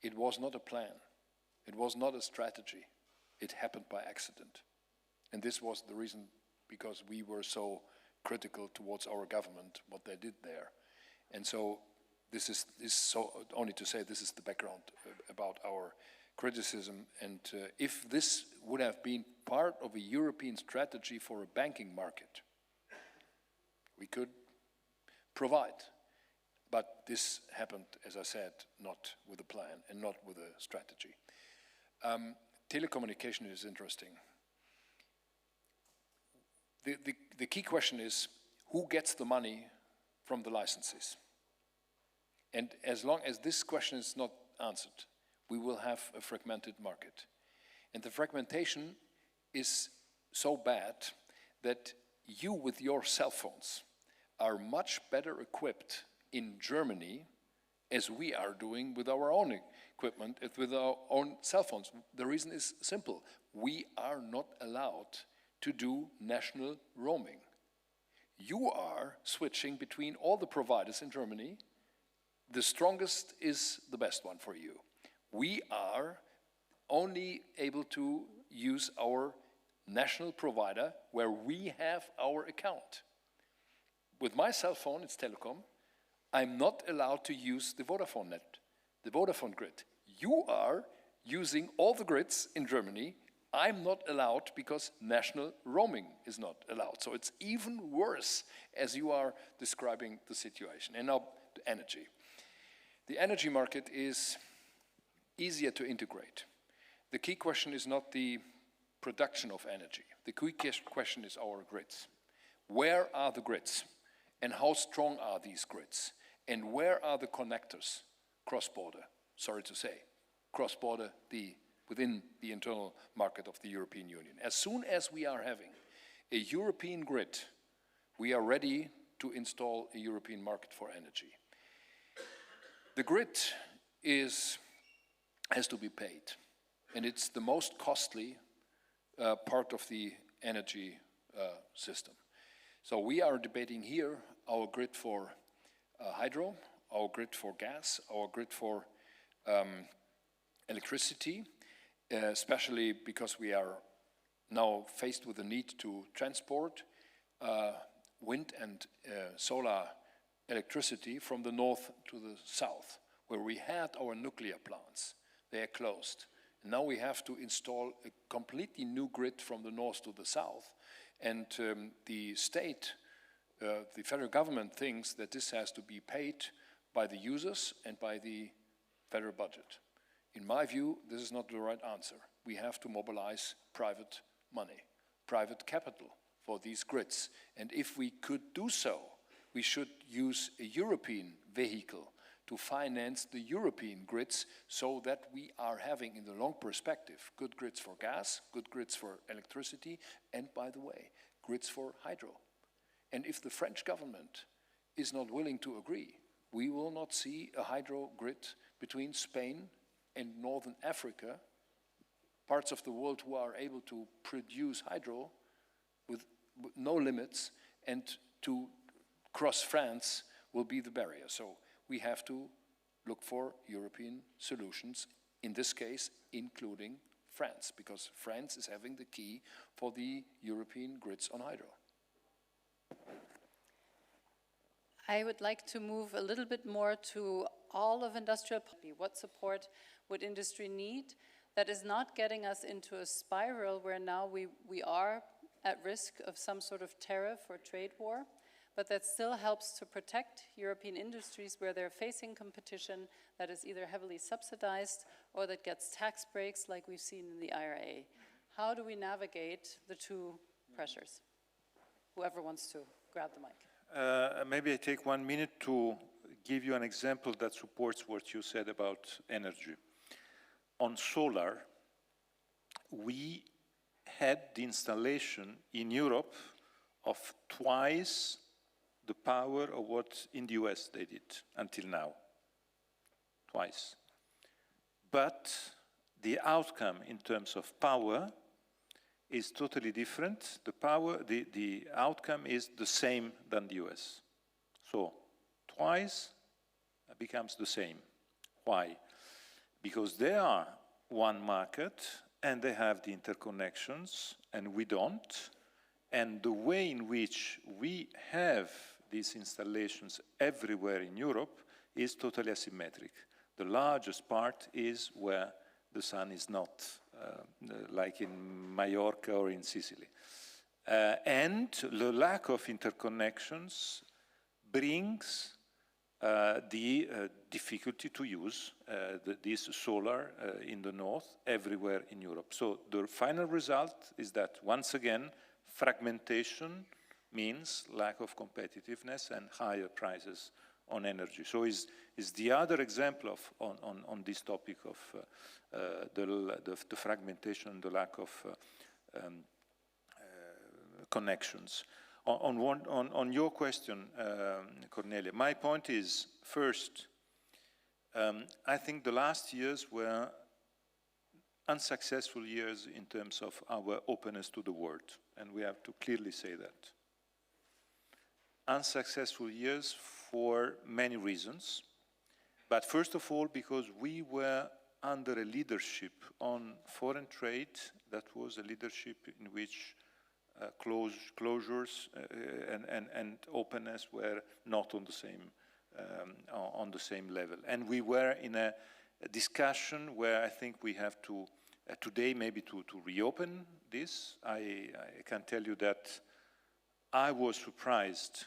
It was not a plan. It was not a strategy. It happened by accident. And this was the reason because we were so critical towards our government, what they did there. And so this is so only to say this is the background about our criticism. And if this would have been part of a European strategy for a banking market, we could provide. But this happened, as I said, not with a plan and not with a strategy. Telecommunication is interesting. The key question is, who gets the money from the licenses? And as long as this question is not answered, we will have a fragmented market. And the fragmentation is so bad that you, with your cell phones, are much better equipped in Germany as we are doing with our own equipment, with our own cell phones. The reason is simple. We are not allowed to do national roaming. You are switching between all the providers in Germany. The strongest is the best one for you. We are only able to use our national provider where we have our account. With my cell phone, it's Telecom, I'm not allowed to use the Vodafone net, the Vodafone grid. You are using all the grids in Germany. I'm not allowed because national roaming is not allowed. So it's even worse as you are describing the situation. And now, energy. The energy market is easier to integrate. The key question is not the production of energy. The key question is our grids. Where are the grids? And how strong are these grids? And where are the connectors cross-border? Sorry to say, cross-border within the internal market of the European Union. As soon as we are having a European grid, we are ready to install a European market for energy. The grid has to be paid, and it's the most costly part of the energy system. So we are debating here our grid for hydro, our grid for gas, our grid for electricity, especially because we are now faced with the need to transport wind and solar electricity from the north to the south, where we had our nuclear plants. They are closed. Now we have to install a completely new grid from the north to the south. And the state, the federal government thinks that this has to be paid by the users and by the federal budget. In my view, this is not the right answer. We have to mobilize private money, private capital for these grids. And if we could do so, we should use a European vehicle to finance the European grids so that we are having, in the long perspective, good grids for gas, good grids for electricity, and, by the way, grids for hydro. And if the French government is not willing to agree, we will not see a hydro grid between Spain and Northern Africa, parts of the world who are able to produce hydro with no limits, and to cross France will be the barrier. So we have to look for European solutions, in this case, including France, because France is having the key for the European grids on hydro. I would like to move a little bit more to all of industrial policy. What support would industry need that is not getting us into a spiral where now we are at risk of some sort of tariff or trade war, but that still helps to protect European industries where they're facing competition that is either heavily subsidized or that gets tax breaks like we've seen in the IRA. How do we navigate the two pressures? whoever wants to grab the mic. Maybe I take 1 minute to give you an example that supports what you said about energy. On solar, we had the installation in Europe of twice the power of what in the US they did until now. Twice. But the outcome in terms of power is totally different. The outcome is the same than the US. So twice becomes the same. Why? Because they are one market and they have the interconnections and we don't. And the way in which we have these installations everywhere in Europe is totally asymmetric. The largest part is where the sun is not, like in Mallorca or in Sicily. And the lack of interconnections brings the difficulty to use this solar in the north everywhere in Europe. So the final result is that, once again, fragmentation means lack of competitiveness and higher prices on energy. So is the other example of on this topic of the fragmentation, the lack of connections. On your question, Cornelia, my point is, first, I think the last years were unsuccessful years in terms of our openness to the world, and we have to clearly say that. Unsuccessful years for many reasons, but first of all because we were under a leadership on foreign trade that was a leadership in which closures and openness were not on the same level. And we were in a discussion where I think we have to, today maybe to reopen this. I can tell you that I was surprised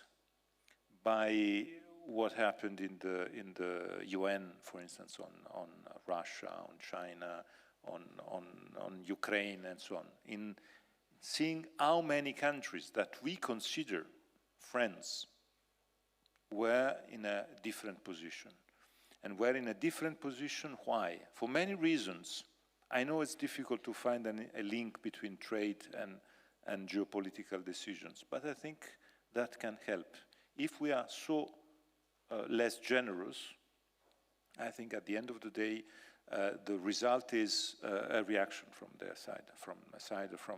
by what happened in the UN, for instance, on Russia, on China, on Ukraine, and so on. In seeing how many countries that we consider friends were in a different position. And were in a different position, why? For many reasons. I know it's difficult to find a link between trade and geopolitical decisions, but I think that can help. If we are so less generous, I think at the end of the day, the result is a reaction from their side, from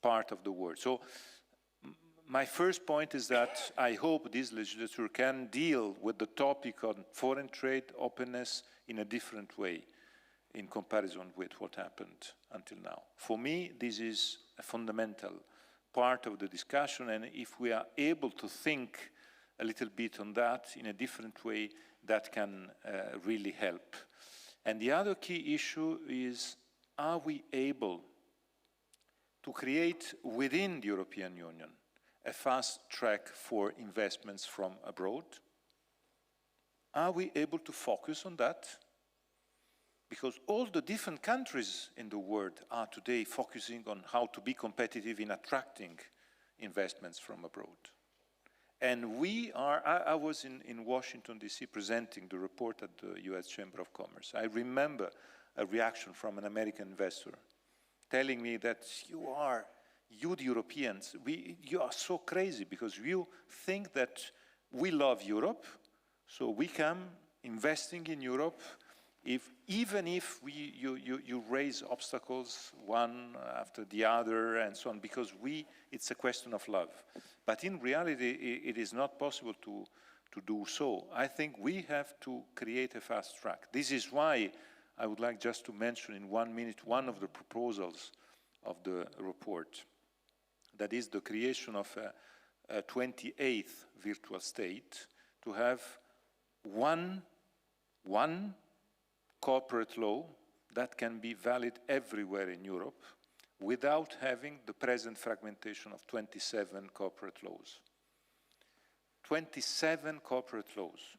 part of the world. So my first point is that I hope this legislature can deal with the topic on foreign trade openness in a different way in comparison with what happened until now. For me, this is a fundamental part of the discussion, and if we are able to think a little bit on that in a different way, that can really help. And the other key issue is, are we able to create within the European Union a fast track for investments from abroad? Are we able to focus on that? Because all the different countries in the world are today focusing on how to be competitive in attracting investments from abroad. And we are, I was in Washington, D.C. presenting the report at the US Chamber of Commerce. I remember a reaction from an American investor telling me that you the Europeans, you are so crazy because you think that we love Europe, so we come investing in Europe even if you raise obstacles one after the other and so on, because it's a question of love. But in reality, it is not possible to do so. I think we have to create a fast track. This is why I would like just to mention in 1 minute one of the proposals of the report. That is the creation of a 28th virtual state, to have one corporate law that can be valid everywhere in Europe without having the present fragmentation of 27 corporate laws. 27 corporate laws.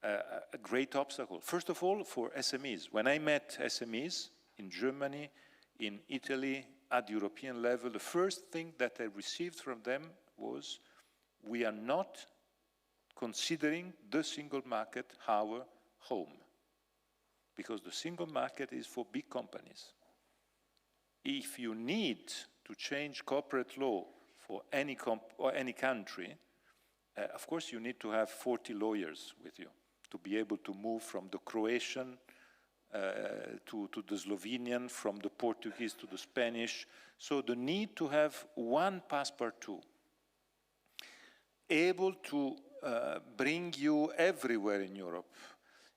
A great obstacle. First of all, for SMEs. When I met SMEs in Germany, in Italy, at European level, the first thing that I received from them was, we are not considering the single market our home, because the single market is for big companies. If you need to change corporate law for any country, of course you need to have 40 lawyers with you to be able to move from the Croatian to the Slovenian, from the Portuguese to the Spanish. So the need to have one passepartout able to bring you everywhere in Europe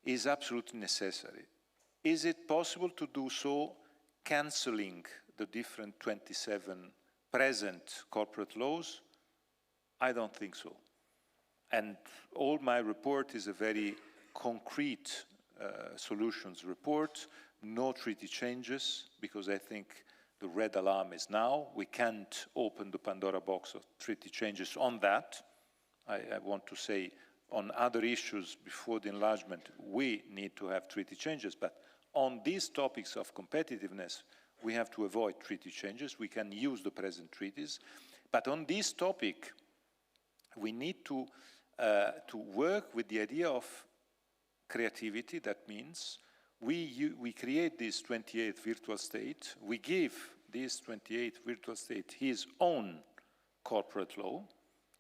is absolutely necessary. Is it possible to do so cancelling the different 27 present corporate laws? I don't think so. And all my report is a very concrete solutions report, no treaty changes, because I think the red alarm is now. We can't open the Pandora box of treaty changes on that. I want to say on other issues before the enlargement, we need to have treaty changes, but on these topics of competitiveness, we have to avoid treaty changes. We can use the present treaties, but on this topic, we need to work with the idea of creativity. That means we create this 28th virtual state. We give this 28th virtual state his own corporate law,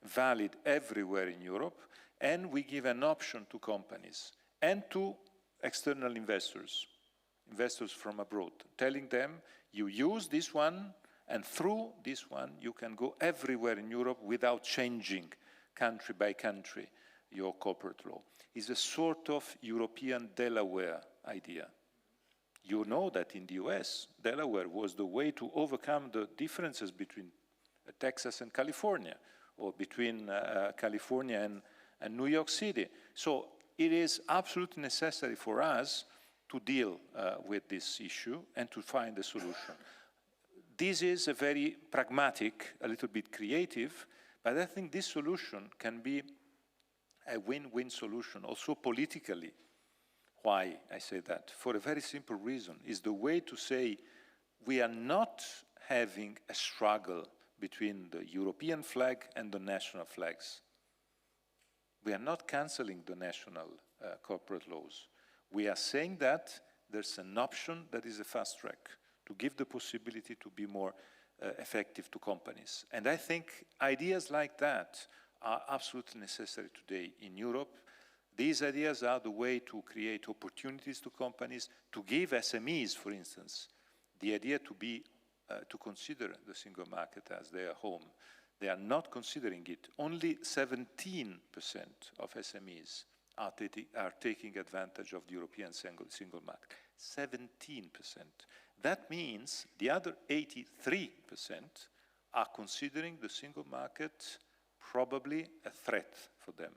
valid everywhere in Europe, and we give an option to companies and to external investors from abroad, telling them, you use this one, and through this one, you can go everywhere in Europe without changing country by country your corporate law. It's a sort of European Delaware idea. You know that in the US, Delaware was the way to overcome the differences between Texas and California, or between California and New York City. So it is absolutely necessary for us to deal with this issue and to find a solution. This is a very pragmatic, a little bit creative, but I think this solution can be a win-win solution, also politically. Why I say that? For a very simple reason. Is the way to say we are not having a struggle between the European flag and the national flags. We are not cancelling the national corporate laws. We are saying that there's an option that is a fast track to give the possibility to be more effective to companies. And I think ideas like that are absolutely necessary today in Europe. These ideas are the way to create opportunities to companies, to give SMEs, for instance, the idea to consider the single market as their home. They are not considering it. Only 17% of SMEs are taking advantage of the European single market. 17%. That means the other 83% are considering the single market probably a threat for them,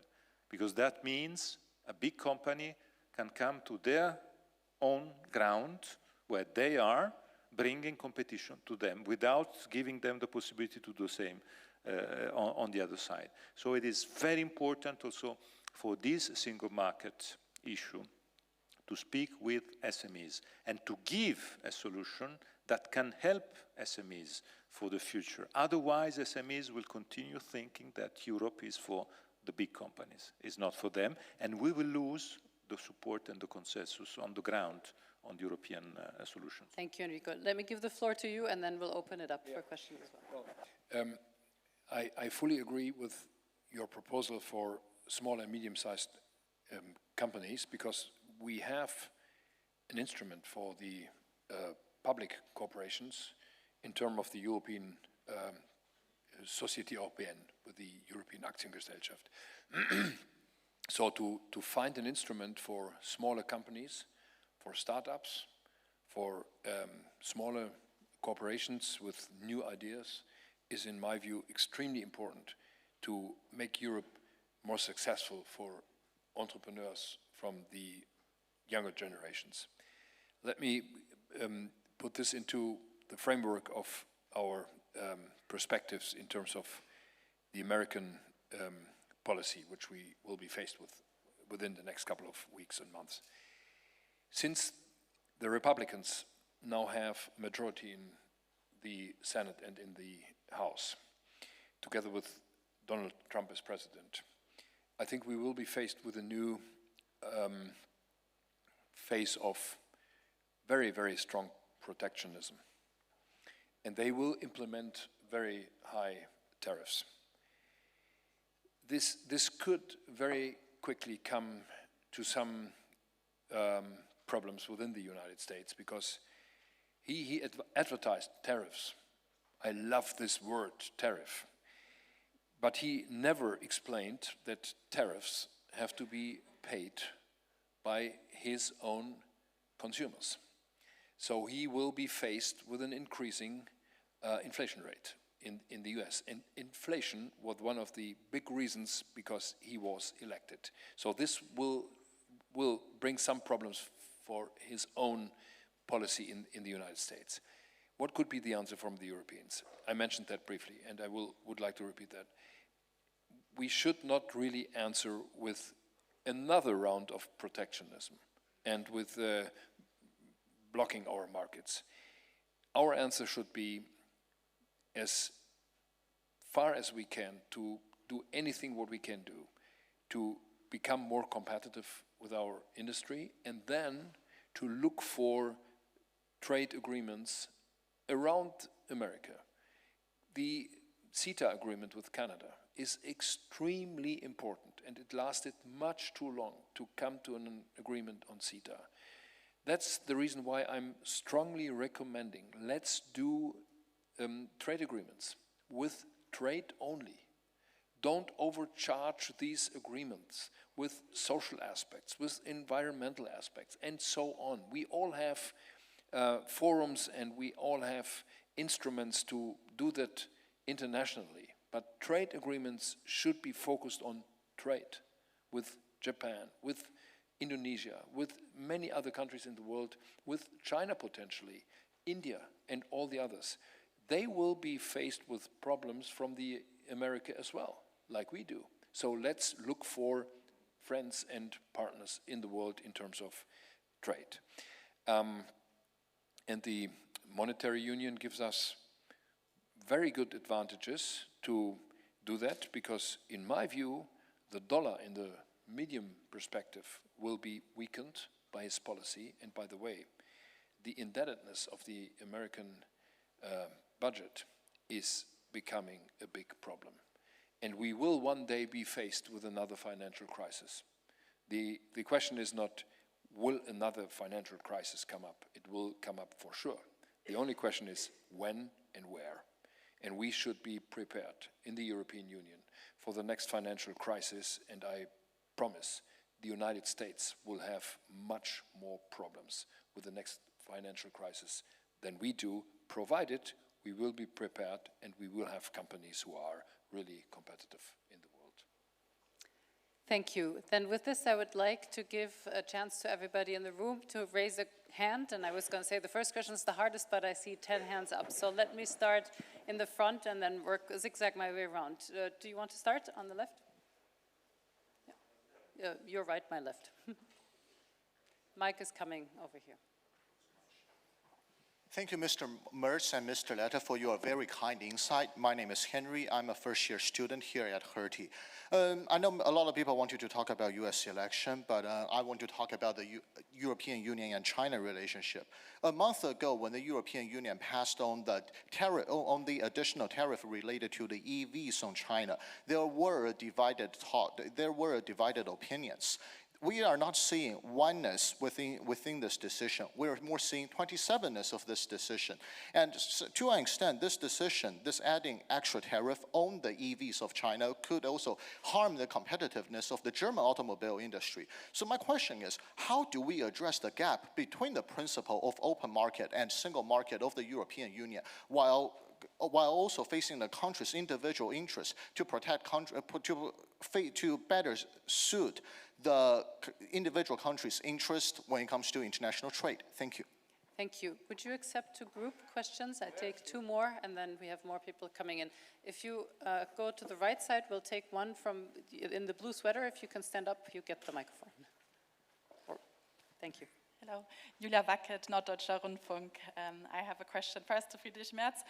because that means a big company can come to their own ground where they are, bringing competition to them without giving them the possibility to do the same on the other side. So it is very important also for this single market issue to speak with SMEs and to give a solution that can help SMEs for the future. Otherwise, SMEs will continue thinking that Europe is for the big companies. It's not for them, and we will lose the support and the consensus on the ground on the European solutions. Thank you, Enrico. Let me give the floor to you, and then we'll open it up for questions as well. I fully agree with your proposal for small and medium-sized companies, because we have an instrument for the public corporations in terms of the European Société Européenne, with the European Aktiengesellschaft. So to find an instrument for smaller companies, for startups, for smaller corporations with new ideas is, in my view, extremely important to make Europe more successful for entrepreneurs from the younger generations. Let me put this into the framework of our perspectives in terms of the American policy, which we will be faced with within the next couple of weeks and months. Since the Republicans now have majority in the Senate and in the House, together with Donald Trump as president, I think we will be faced with a new phase of very, very strong protectionism. And they will implement very high tariffs. This could very quickly come to some problems within the United States, because he advertised tariffs. I love this word, tariff. But he never explained that tariffs have to be paid by his own consumers. So he will be faced with an increasing inflation rate in the US. And inflation was one of the big reasons because he was elected. So this will bring some problems for his own policy in the United States. What could be the answer from the Europeans? I mentioned that briefly, and I would like to repeat that. We should not really answer with another round of protectionism and with blocking our markets. Our answer should be, as far as we can, to do anything what we can do to become more competitive with our industry, and then to look for trade agreements around America. The CETA agreement with Canada is extremely important, and it lasted much too long to come to an agreement on CETA. That's the reason why I'm strongly recommending, let's do trade agreements with trade only. Don't overcharge these agreements with social aspects, with environmental aspects, and so on. We all have forums and we all have instruments to do that internationally. But trade agreements should be focused on trade with Japan, with Indonesia, with many other countries in the world, with China potentially, India, and all the others. They will be faced with problems from the America as well, like we do. So let's look for friends and partners in the world in terms of trade. And the monetary union gives us very good advantages to do that, because in my view, the dollar in the medium perspective will be weakened by his policy. And by the way, the indebtedness of the American budget is becoming a big problem. And we will one day be faced with another financial crisis. The question is not, will another financial crisis come up? It will come up for sure. The only question is when and where. And we should be prepared in the European Union for the next financial crisis, and I promise the United States will have much more problems with the next financial crisis than we do, provided we will be prepared and we will have companies who are really competitive in the world. Thank you. Then with this, I would like to give a chance to everybody in the room to raise a hand. And I was going to say the first question is the hardest, but I see 10 hands up. So let me start in the front and then zigzag my way around. Do you want to start on the left? Yeah. Your right, my left. Mike is coming over here. Thank you, Mr. Merz and Mr. Letta, for your very kind insight. My name is Henry. I'm a first-year student here at Hertie. I know a lot of people want you to talk about U.S. election, but I want to talk about the European Union and China relationship. A month ago, when the European Union passed on the additional tariff related to the EVs on China, there were divided opinions. We are not seeing oneness within this decision. We're more seeing 27ness of this decision. And to an extent, this decision, this adding extra tariff on the EVs of China could also harm the competitiveness of the German automobile industry. So my question is, how do we address the gap between the principle of open market and single market of the European Union while also facing the country's individual interests to protect to better suit the individual country's interest when it comes to international trade? Thank you. Thank you. Would you accept 2 group questions? I take 2 more, and then we have more people coming in. If you go to the right side, we'll take one from in the blue sweater. If you can stand up, you get the microphone. Thank you. Hello, Julia Wackett, Norddeutscher Rundfunk. I have a question first to Friedrich Merz.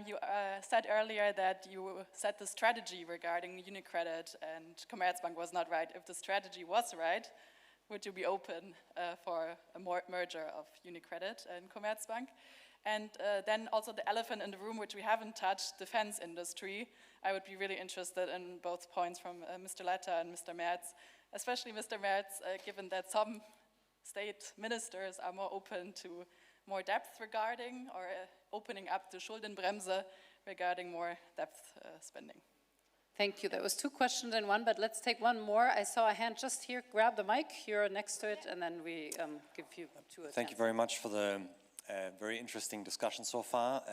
You said earlier that you said the strategy regarding UniCredit and Commerzbank was not right. If the strategy was right, would you be open for a merger of UniCredit and Commerzbank? And then also the elephant in the room, which we haven't touched, defense industry. I would be really interested in both points from Mr. Letta and Mr. Merz, especially Mr. Merz, given that some state ministers are more open to more depth regarding or opening up the Schuldenbremse regarding more depth spending. Thank you. That was two questions in one, but let's take one more. I saw a hand just here. Grab the mic. You're next to it, and then we give you two. Thank you very much for the very interesting discussion so far.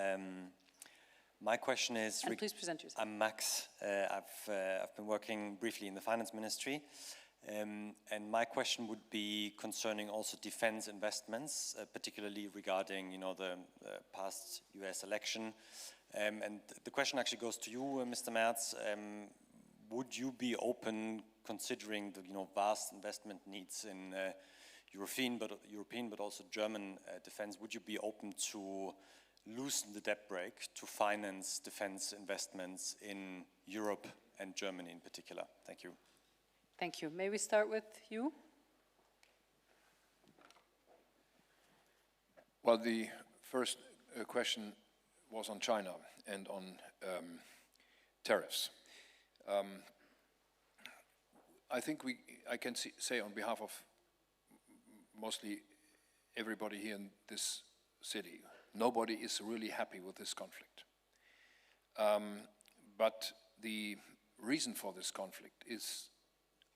My question is... And please present yourself. I'm Max. I've been working briefly in the finance ministry. And my question would be concerning also defense investments, particularly regarding, the past US election. And the question actually goes to you, Mr. Merz. Would you be open, considering the vast investment needs in European but also German defense? Would you be open to loosen the debt brake to finance defense investments in Europe and Germany in particular? Thank you. Thank you. May we start with you? Well, the first question was on China and on tariffs. I think I can say on behalf of mostly everybody here in this city, nobody is really happy with this conflict. But the reason for this conflict is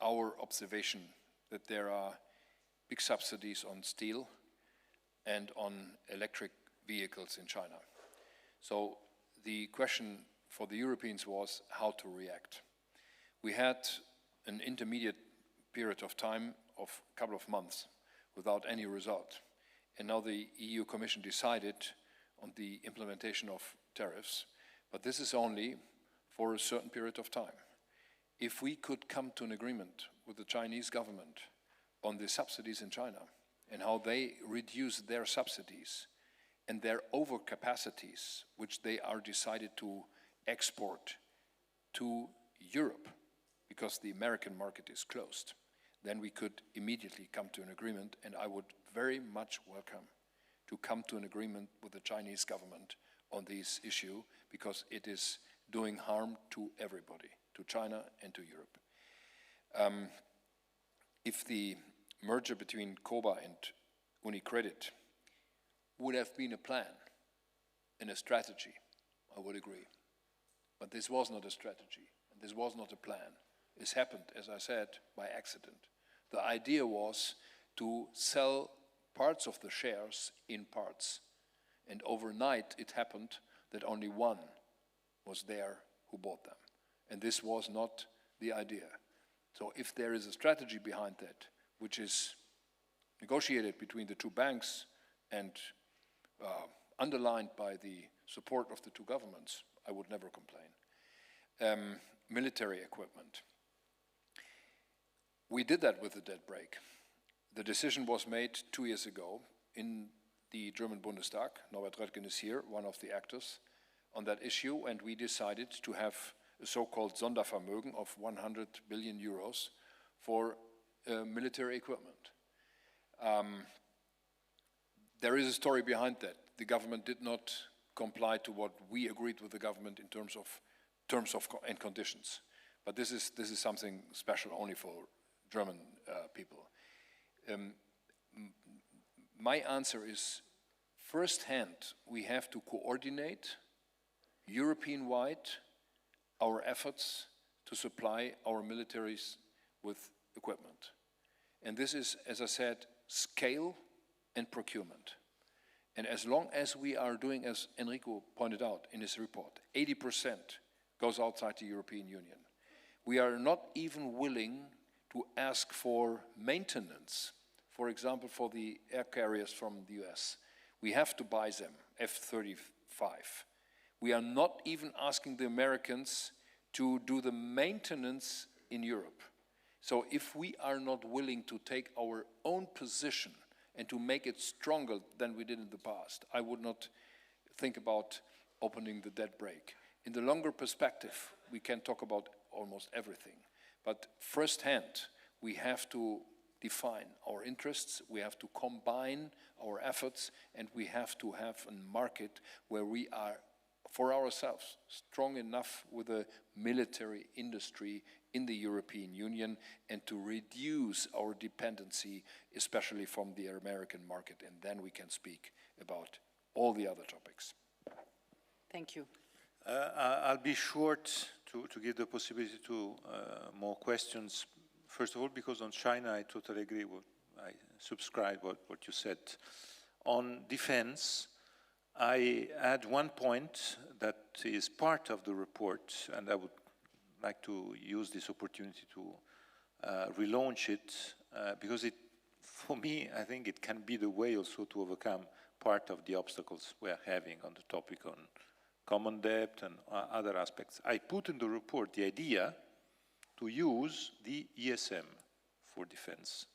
our observation that there are big subsidies on steel and on electric vehicles in China. So the question for the Europeans was how to react. We had an intermediate period of time of a couple of months without any result. And now the EU Commission decided on the implementation of tariffs, but this is only for a certain period of time. If we could come to an agreement with the Chinese government on the subsidies in China and how they reduce their subsidies and their overcapacities, which they are decided to export to Europe because the American market is closed, then we could immediately come to an agreement, and I would very much welcome to come to an agreement with the Chinese government on this issue, because it is doing harm to everybody, to China and to Europe. If the merger between COBA and UniCredit would have been a plan and a strategy, I would agree. But this was not a strategy, and this was not a plan. This happened, as I said, by accident. The idea was to sell parts of the shares in parts, and overnight it happened that only one was there who bought them. And this was not the idea. So if there is a strategy behind that, which is negotiated between the two banks and underlined by the support of the two governments, I would never complain. Military equipment. We did that with the debt brake. The decision was made 2 years ago in the German Bundestag. Norbert Röttgen is here, one of the actors on that issue, and we decided to have a so-called Sondervermögen of 100 billion euros for military equipment. There is a story behind that. The government did not comply to what we agreed with the government in terms of and conditions. But this is something special only for German people. My answer is, firsthand, we have to coordinate European-wide our efforts to supply our militaries with equipment. And this is, as I said, scale and procurement. And as long as we are doing, as Enrico pointed out in his report, 80% goes outside the European Union. We are not even willing to ask for maintenance, for example, for the air carriers from the US. We have to buy them, F-35. We are not even asking the Americans to do the maintenance in Europe. So if we are not willing to take our own position and to make it stronger than we did in the past, I would not think about opening the debt brake. In the longer perspective, we can talk about almost everything. But firsthand, we have to define our interests, we have to combine our efforts, and we have to have a market where we are, for ourselves, strong enough with a military industry in the European Union and to reduce our dependency, especially from the American market, and then we can speak about all the other topics. Thank you. I'll be short to give the possibility to more questions. First of all, because on China, I totally agree with, I subscribe what you said. On defense, I add one point that is part of the report, and I would like to use this opportunity to relaunch it, because it, for me, I think it can be the way also to overcome part of the obstacles we are having on the topic on common debt and other aspects. I put in the report the idea to use the ESM for defense,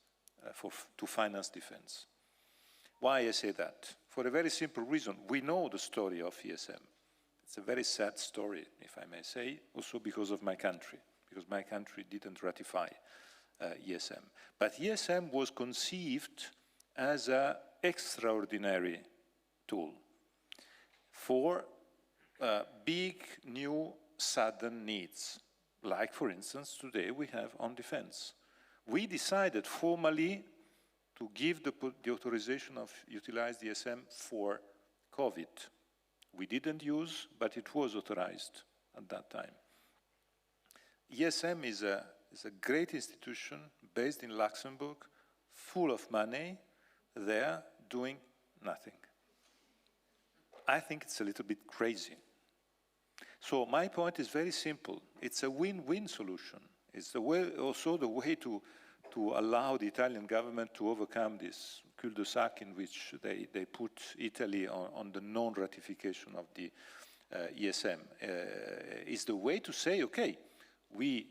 to finance defense. Why I say that? For a very simple reason. We know the story of ESM. It's a very sad story, if I may say, also because of my country, because my country didn't ratify ESM. But ESM was conceived as an extraordinary tool for big, new, sudden needs, like, for instance, today we have on defense. We decided formally to give the authorization of utilize the ESM for COVID. We didn't use, but it was authorized at that time. ESM is a great institution based in Luxembourg, full of money, there doing nothing. I think it's a little bit crazy. So my point is very simple. It's a win-win solution. It's the way, also the way to allow the Italian government to overcome this cul-de-sac in which they put Italy on the non-ratification of the ESM. Is the way to say, okay, we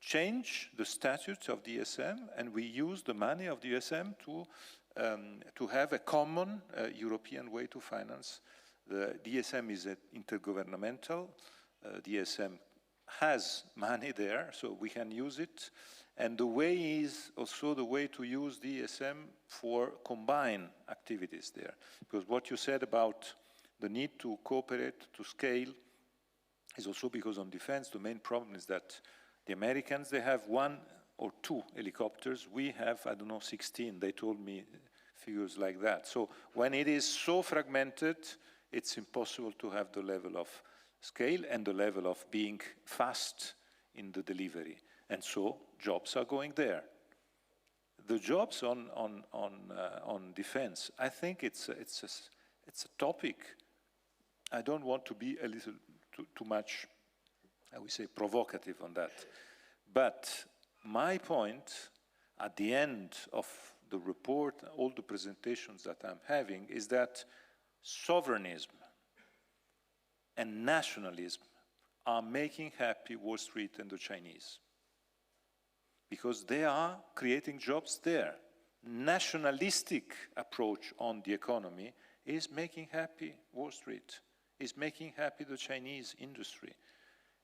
change the statutes of the ESM and we use the money of the ESM to have a common European way to finance. The ESM is intergovernmental. The ESM has money there, so we can use it. And the way is also the way to use the ESM for combined activities there. Because what you said about the need to cooperate, to scale, is also because on defense, the main problem is that the Americans, they have 1 or 2 helicopters. We have, I don't know, 16. They told me figures like that. So when it is so fragmented, it's impossible to have the level of scale and the level of being fast in the delivery. And so jobs are going there. The jobs on defense, I think it's a topic. I don't want to be a little too much, I would say, provocative on that. But my point at the end of the report, all the presentations that I'm having, is that sovereignism and nationalism are making happy Wall Street and the Chinese, because they are creating jobs there. Nationalistic approach on the economy is making happy Wall Street, is making happy the Chinese industry.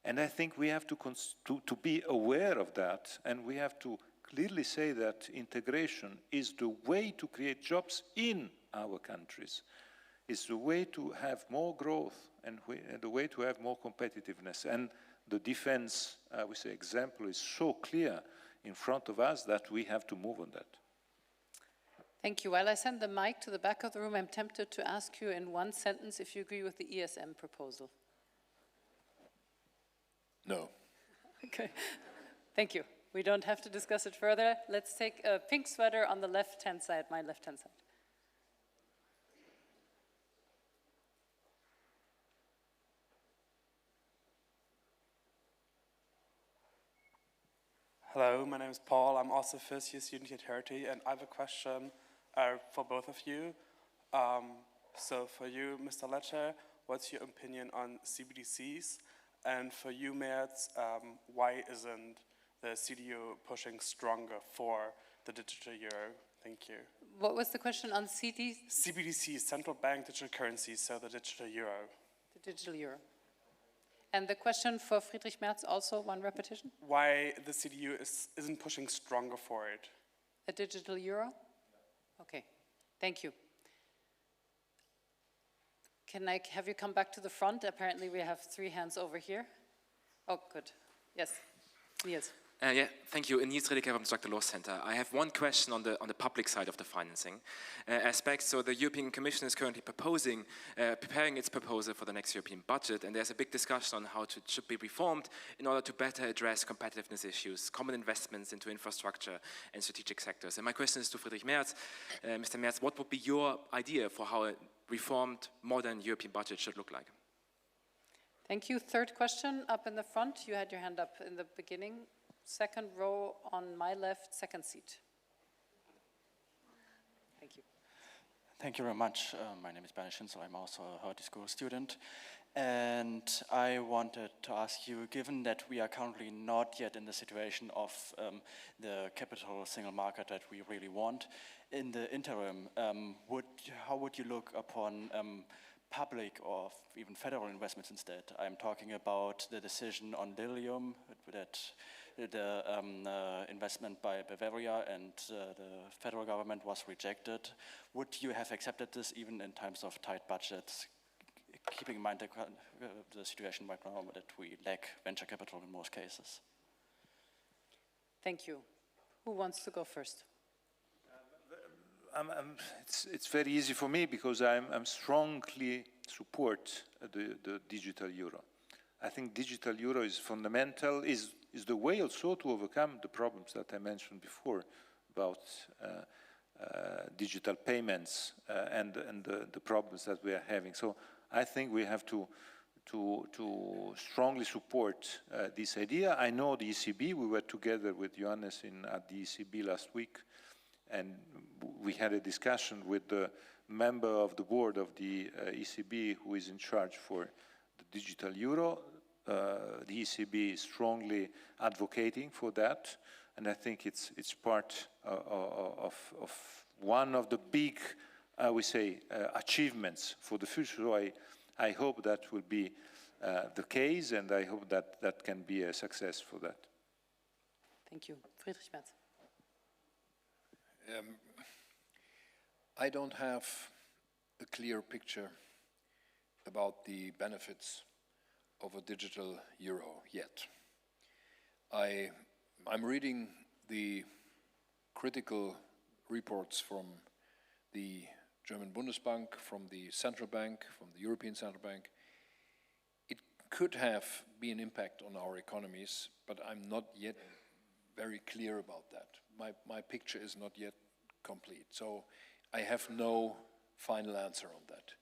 And I think we have to be aware of that, and we have to clearly say that integration is the way to create jobs in our countries. It's the way to have more growth and the way to have more competitiveness. And the defense, we say, example is so clear in front of us that we have to move on that. Thank you. While I send the mic to the back of the room, I'm tempted to ask you in one sentence if you agree with the ESM proposal. No. Okay. Thank you. We don't have to discuss it further. Let's take a pink sweater on the left-hand side, my left-hand side. Hello, my name is Paul. I'm also a first-year student at Hertie, and I have a question for both of you. So for you, Mr. Letta, what's your opinion on CBDCs? And for you, Merz, why isn't the CDU pushing stronger for the digital euro? Thank you. What was the question on CD? CBDC, central bank digital currency, so the digital euro. The digital euro. And the question for Friedrich Merz, also one repetition? Why the CDU isn't pushing stronger for it? A digital euro? Okay, thank you. Can I have you come back to the front? Apparently we have 3 hands over here. Oh, good. Yes, Niels. Yeah, thank you. Niels Redeker from the Dr. Law Center. I have one question on the public side of the financing aspect. So the European Commission is currently preparing its proposal for the next European budget, and there's a big discussion on how it should be reformed in order to better address competitiveness issues, common investments into infrastructure and strategic sectors. And my question is to Friedrich Merz. Mr. Merz, what would be your idea for how a reformed, modern European budget should look like? Thank you. Third question up in the front. You had your hand up in the beginning. Second row on my left, second seat. Thank you. Thank you very much. My name is Banishin, so I'm also a Hertie School student. And I wanted to ask you, given that we are currently not yet in the situation of the capital single market that we really want, in the interim, how would you look upon public or even federal investments instead? I'm talking about the decision on Lilium, that the investment by Bavaria and the federal government was rejected. Would you have accepted this even in times of tight budgets, keeping in mind the situation right now that we lack venture capital in most cases? Thank you. Who wants to go first? It's very easy for me because I'm strongly support the digital euro. I think digital euro is fundamental, is the way also to overcome the problems that I mentioned before about digital payments and the problems that we are having. So I think we have to strongly support this idea. I know the ECB, we were together with Johannes at the ECB last week, and we had a discussion with the member of the board of the ECB who is in charge for the digital euro. The ECB is strongly advocating for that, and I think it's part of one of the big, we say, achievements for the future. So I hope that will be the case, and I hope that can be a success for that. Thank you. Friedrich Merz. I don't have a clear picture about the benefits of a digital euro yet. I'm reading the critical reports from the German Bundesbank, from the central bank, from the European Central Bank. It could have been an impact on our economies, but I'm not yet very clear about that. My picture is not yet complete, so I have no final answer on that.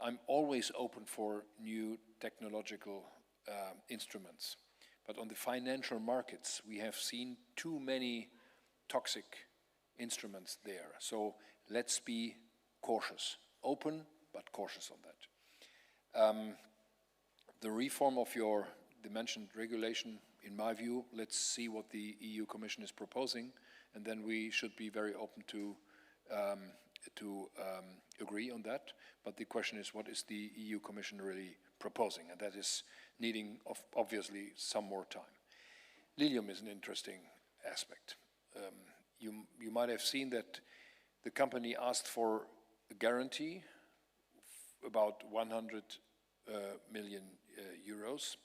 I'm always open for new technological instruments, but on the financial markets, we have seen too many toxic instruments there. So let's be cautious, open but cautious on that. The reform of the mentioned regulation, in my view, let's see what the EU Commission is proposing, and then we should be very open to agree on that. But the question is, what is the EU Commission really proposing? And that is needing, obviously, some more time. Lilium is an interesting aspect. You might have seen that the company asked for a guarantee about 100 million euros.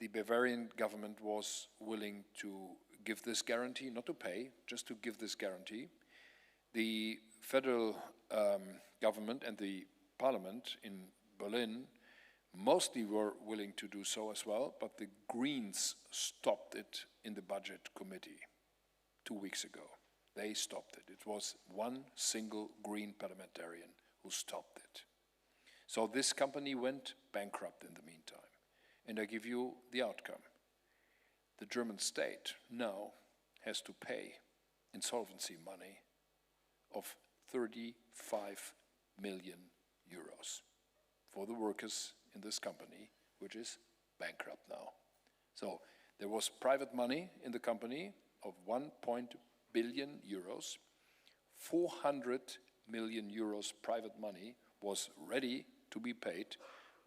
The Bavarian government was willing to give this guarantee, not to pay, just to give this guarantee. The federal government and the parliament in Berlin mostly were willing to do so as well, but the Greens stopped it in the budget committee 2 weeks ago. They stopped it. It was one single Green parliamentarian who stopped it. So this company went bankrupt in the meantime. And I give you the outcome. The German state now has to pay insolvency money of 35 million euros for the workers in this company, which is bankrupt now. So there was private money in the company of 1 billion euros. 400 million euros private money was ready to be paid,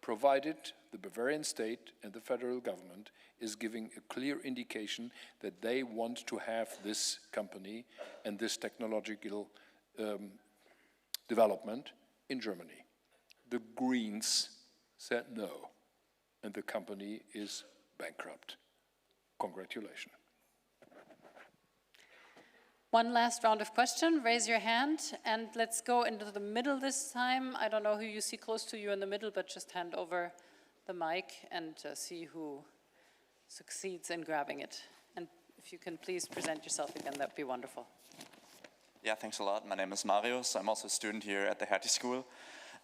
provided the Bavarian state and the federal government is giving a clear indication that they want to have this company and this technological development in Germany. The Greens said no, and the company is bankrupt. Congratulations. One last round of questions. Raise your hand, and let's go into the middle this time. I don't know who you see close to you in the middle, but just hand over the mic and see who succeeds in grabbing it. And if you can please present yourself again, that would be wonderful. Yeah, thanks a lot. My name is Marius. I'm also a student here at the Hertie School.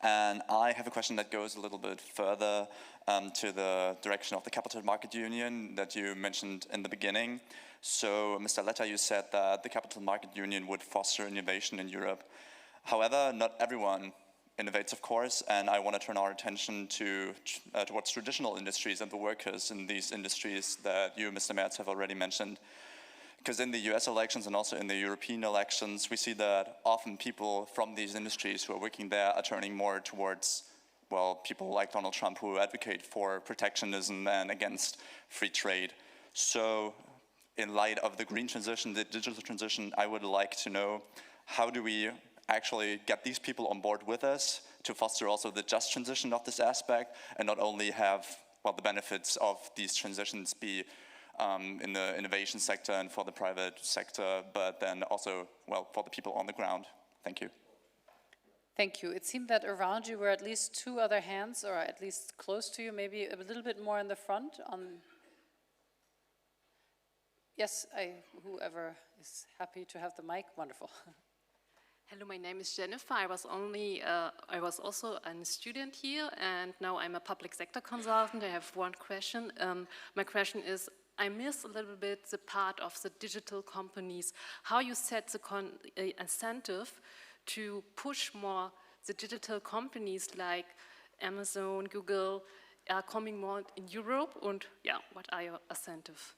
And I have a question that goes a little bit further to the direction of the Capital Market Union that you mentioned in the beginning. So, Mr. Letta, you said that the Capital Market Union would foster innovation in Europe. However, not everyone innovates, of course, and I want to turn our attention towards traditional industries and the workers in these industries that you, Mr. Merz, have already mentioned. Because in the US elections and also in the European elections, we see that often people from these industries who are working there are turning more towards, well, people like Donald Trump who advocate for protectionism and against free trade. So in light of the green transition, the digital transition, I would like to know, how do we actually get these people on board with us to foster also the just transition of this aspect and not only have, well, the benefits of these transitions be in the innovation sector and for the private sector, but then also, well, for the people on the ground. Thank you. Thank you. It seemed that around you were at least two other hands, or at least close to you, maybe a little bit more in the front. Yes, whoever is happy to have the mic, wonderful. Hello, my name is Jennifer. I was also a student here, and now I'm a public sector consultant. I have one question. My question is, I miss a little bit the part of the digital companies, how you set the incentive to push more the digital companies like Amazon, Google, are coming more in Europe, and yeah, what are your incentives?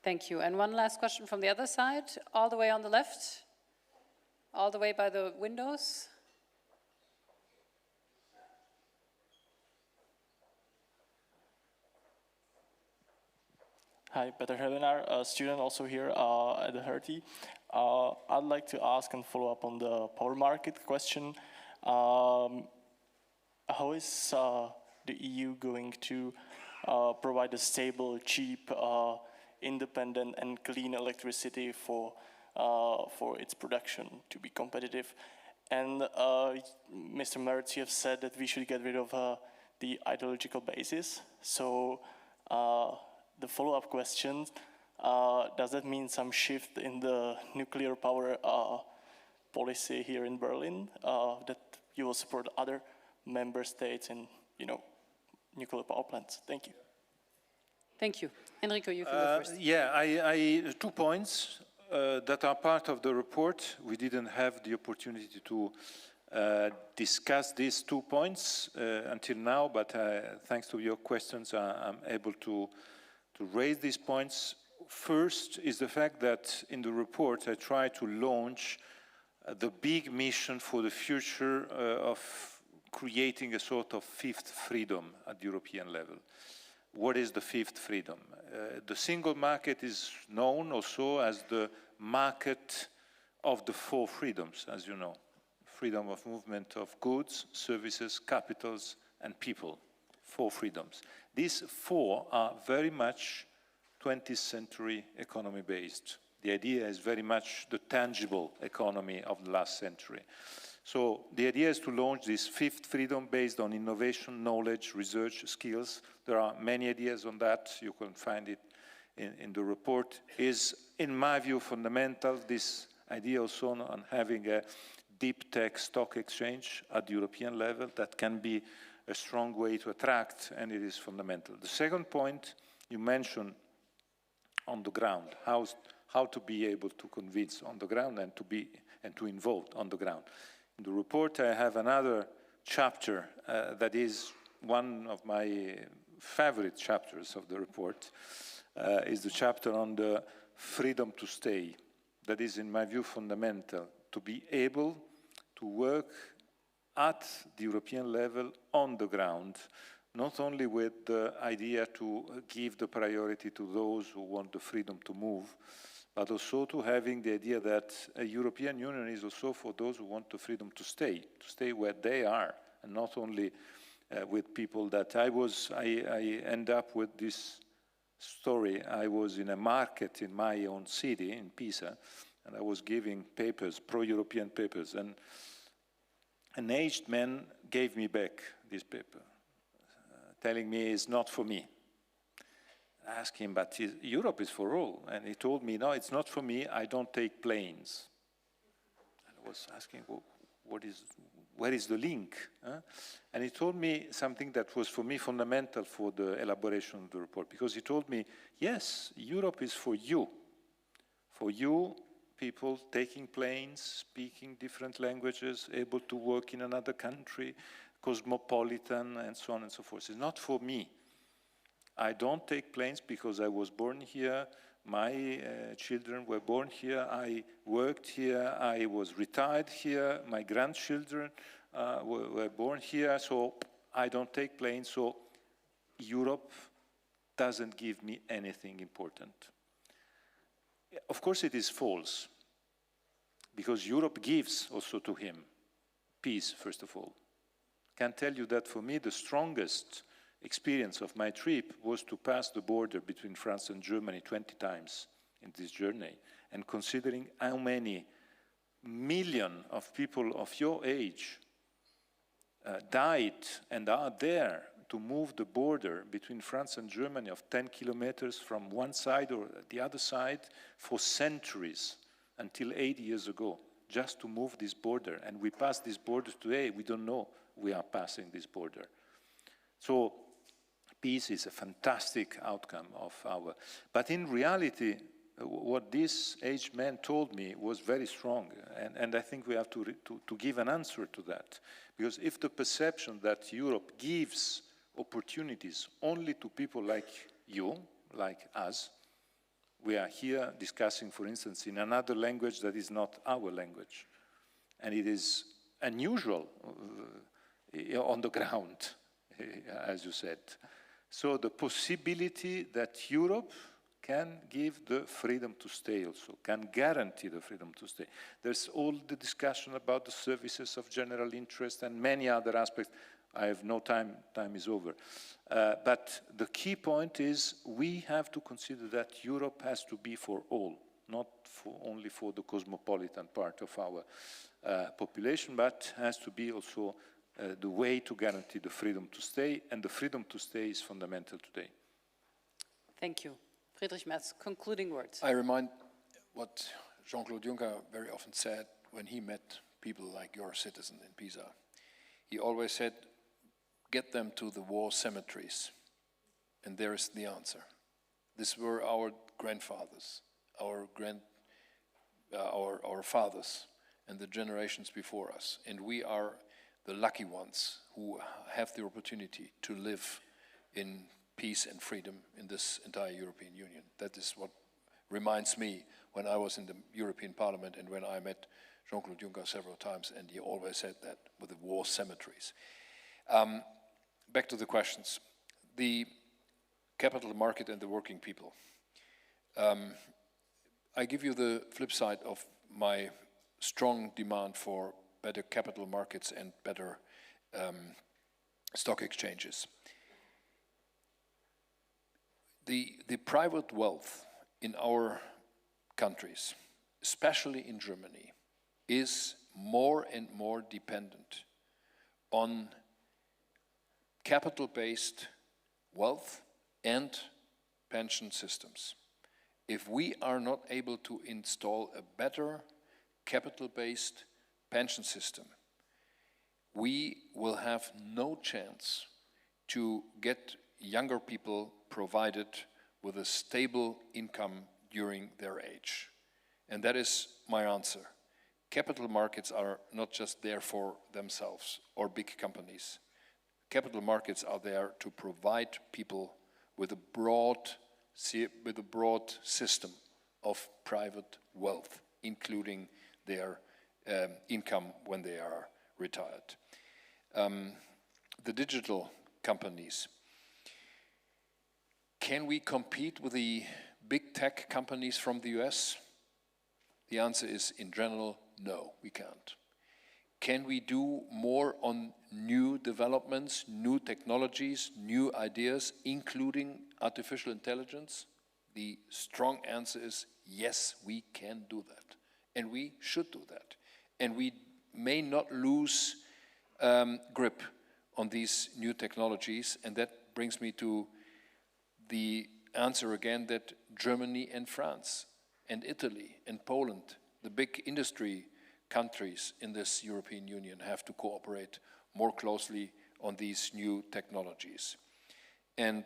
Thank you. And one last question from the other side, all the way on the left, all the way by the windows. Hi, Peter Helenaar, a student also here at the Hertie. I'd like to ask and follow up on the power market question. How is the EU going to provide a stable, cheap, independent and clean electricity for its production to be competitive? And Mr. Merz, you have said that we should get rid of the ideological basis. So the follow-up question, does that mean some shift in the nuclear power policy here in Berlin, that you will support other member states in, nuclear power plants? Thank you. Thank you. Enrico, you can go first. Yeah, 2 points that are part of the report. We didn't have the opportunity to discuss these 2 points until now, but thanks to your questions, I'm able to raise these points. First is the fact that in the report I try to launch the big mission for the future of creating a sort of fifth freedom at the European level. What is the fifth freedom? The single market is known also as the market of the 4 freedoms, as you know. Freedom of movement of goods, services, capitals, and people. 4 freedoms. These 4 are very much 20th century economy based. The idea is very much the tangible economy of the last century. So the idea is to launch this fifth freedom based on innovation, knowledge, research, skills. There are many ideas on that. You can find it in the report. Is, in my view, fundamental, this idea also on having a deep tech stock exchange at the European level that can be a strong way to attract, and it is fundamental. The second point you mentioned on the ground, how to be able to convince on the ground and to involve on the ground. In the report, I have another chapter that is one of my favorite chapters of the report, is the chapter on the freedom to stay. that is, in my view, fundamental, to be able to work at the European level on the ground, not only with the idea to give the priority to those who want the freedom to move, but also to having the idea that a European Union is also for those who want the freedom to stay where they are, and not only with people that I end up with this story. I was in a market in my own city, in Pisa, and I was giving papers, pro-European papers, and an aged man gave me back this paper, telling me it's not for me. I asked him, but Europe is for all. And he told me, no, it's not for me, I don't take planes. And I was asking, well, where is the link? Huh? And he told me something that was for me fundamental for the elaboration of the report, because he told me, yes, Europe is for you people taking planes, speaking different languages, able to work in another country, cosmopolitan, and so on and so forth. It's not for me. I don't take planes because I was born here, my children were born here, I worked here, I was retired here, my grandchildren were born here, so I don't take planes, so Europe doesn't give me anything important. Of course it is false, because Europe gives also to him peace, first of all. I can tell you that for me the strongest experience of my trip was to pass the border between France and Germany 20 times in this journey, and considering how many millions of people of your age died and are there to move the border between France and Germany of 10 kilometers from one side or the other side for centuries, until 80 years ago, just to move this border. And we pass this border today, we don't know we are passing this border. So peace is a fantastic outcome of our, but in reality, what this aged man told me was very strong, and I think we have to give an answer to that. Because if the perception that Europe gives opportunities only to people like you, like us, we are here discussing, for instance, in another language that is not our language, and it is unusual on the ground, as you said. So the possibility that Europe can give the freedom to stay also, can guarantee the freedom to stay. There's all the discussion about the services of general interest and many other aspects. I have no time, time is over. But the key point is we have to consider that Europe has to be for all, not only for the cosmopolitan part of our population, but has to be also the way to guarantee the freedom to stay, and the freedom to stay is fundamental today. Thank you. Friedrich Merz, concluding words. I remind what Jean-Claude Juncker very often said when he met people like your citizen in Pisa. He always said, get them to the war cemeteries, and there is the answer. These were our grandfathers, our fathers, and the generations before us, and we are the lucky ones who have the opportunity to live in peace and freedom in this entire European Union. That is what reminds me when I was in the European Parliament and when I met Jean-Claude Juncker several times, and he always said that with the war cemeteries. Back to the questions. The capital market and the working people. I give you the flip side of my strong demand for better capital markets and better stock exchanges. The private wealth in our countries, especially in Germany, is more and more dependent on capital-based wealth and pension systems. If we are not able to install a better capital-based pension system, we will have no chance to get younger people provided with a stable income during their age. And that is my answer. Capital markets are not just there for themselves or big companies. Capital markets are there to provide people with a broad system of private wealth including their income when they are retired. The digital companies. Can we compete with the big tech companies from the US? The answer is, in general, no, we can't. Can we do more on new developments, new technologies, new ideas, including artificial intelligence? The strong answer is yes, we can do that. And we should do that. And we may not lose grip on these new technologies. And that brings me to the answer again that Germany and France and Italy and Poland, the big industry countries in this European Union, have to cooperate more closely on these new technologies. And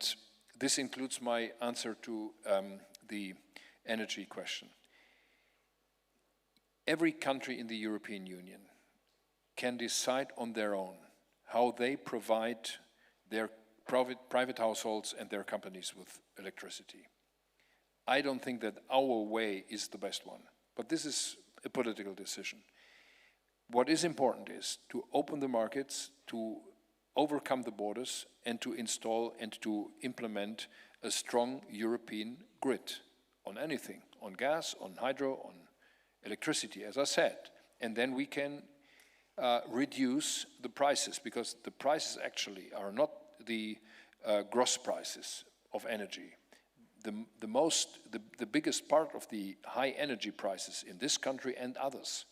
this includes my answer to the energy question. Every country in the European Union can decide on their own how they provide their private households and their companies with electricity. I don't think that our way is the best one, but this is a political decision. What is important is to open the markets, to overcome the borders, and to install and to implement a strong European grid on anything, on gas, on hydro, on electricity, as I said. And then we can reduce the prices, because the prices actually are not the gross prices of energy. The biggest part of the high energy prices in this country and others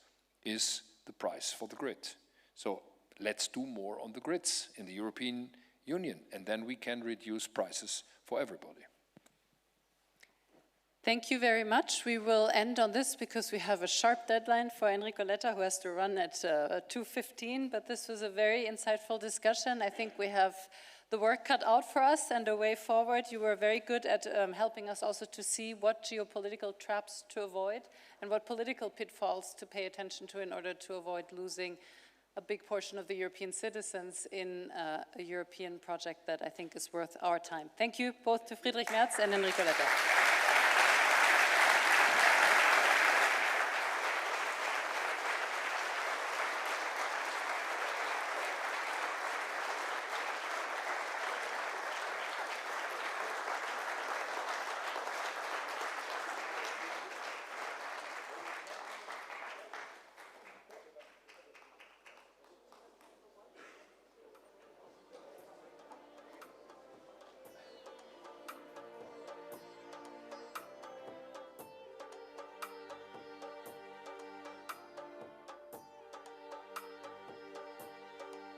is the price for the grid. So let's do more on the grids in the European Union, and then we can reduce prices for everybody. Thank you very much. We will end on this because we have a sharp deadline for Enrico Letta, who has to run at 2:15, but this was a very insightful discussion. I think we have the work cut out for us and a way forward. You were very good at helping us also to see what geopolitical traps to avoid and what political pitfalls to pay attention to in order to avoid losing a big portion of the European citizens in a European project that I think is worth our time. Thank you both to Friedrich Merz and Enrico Letta.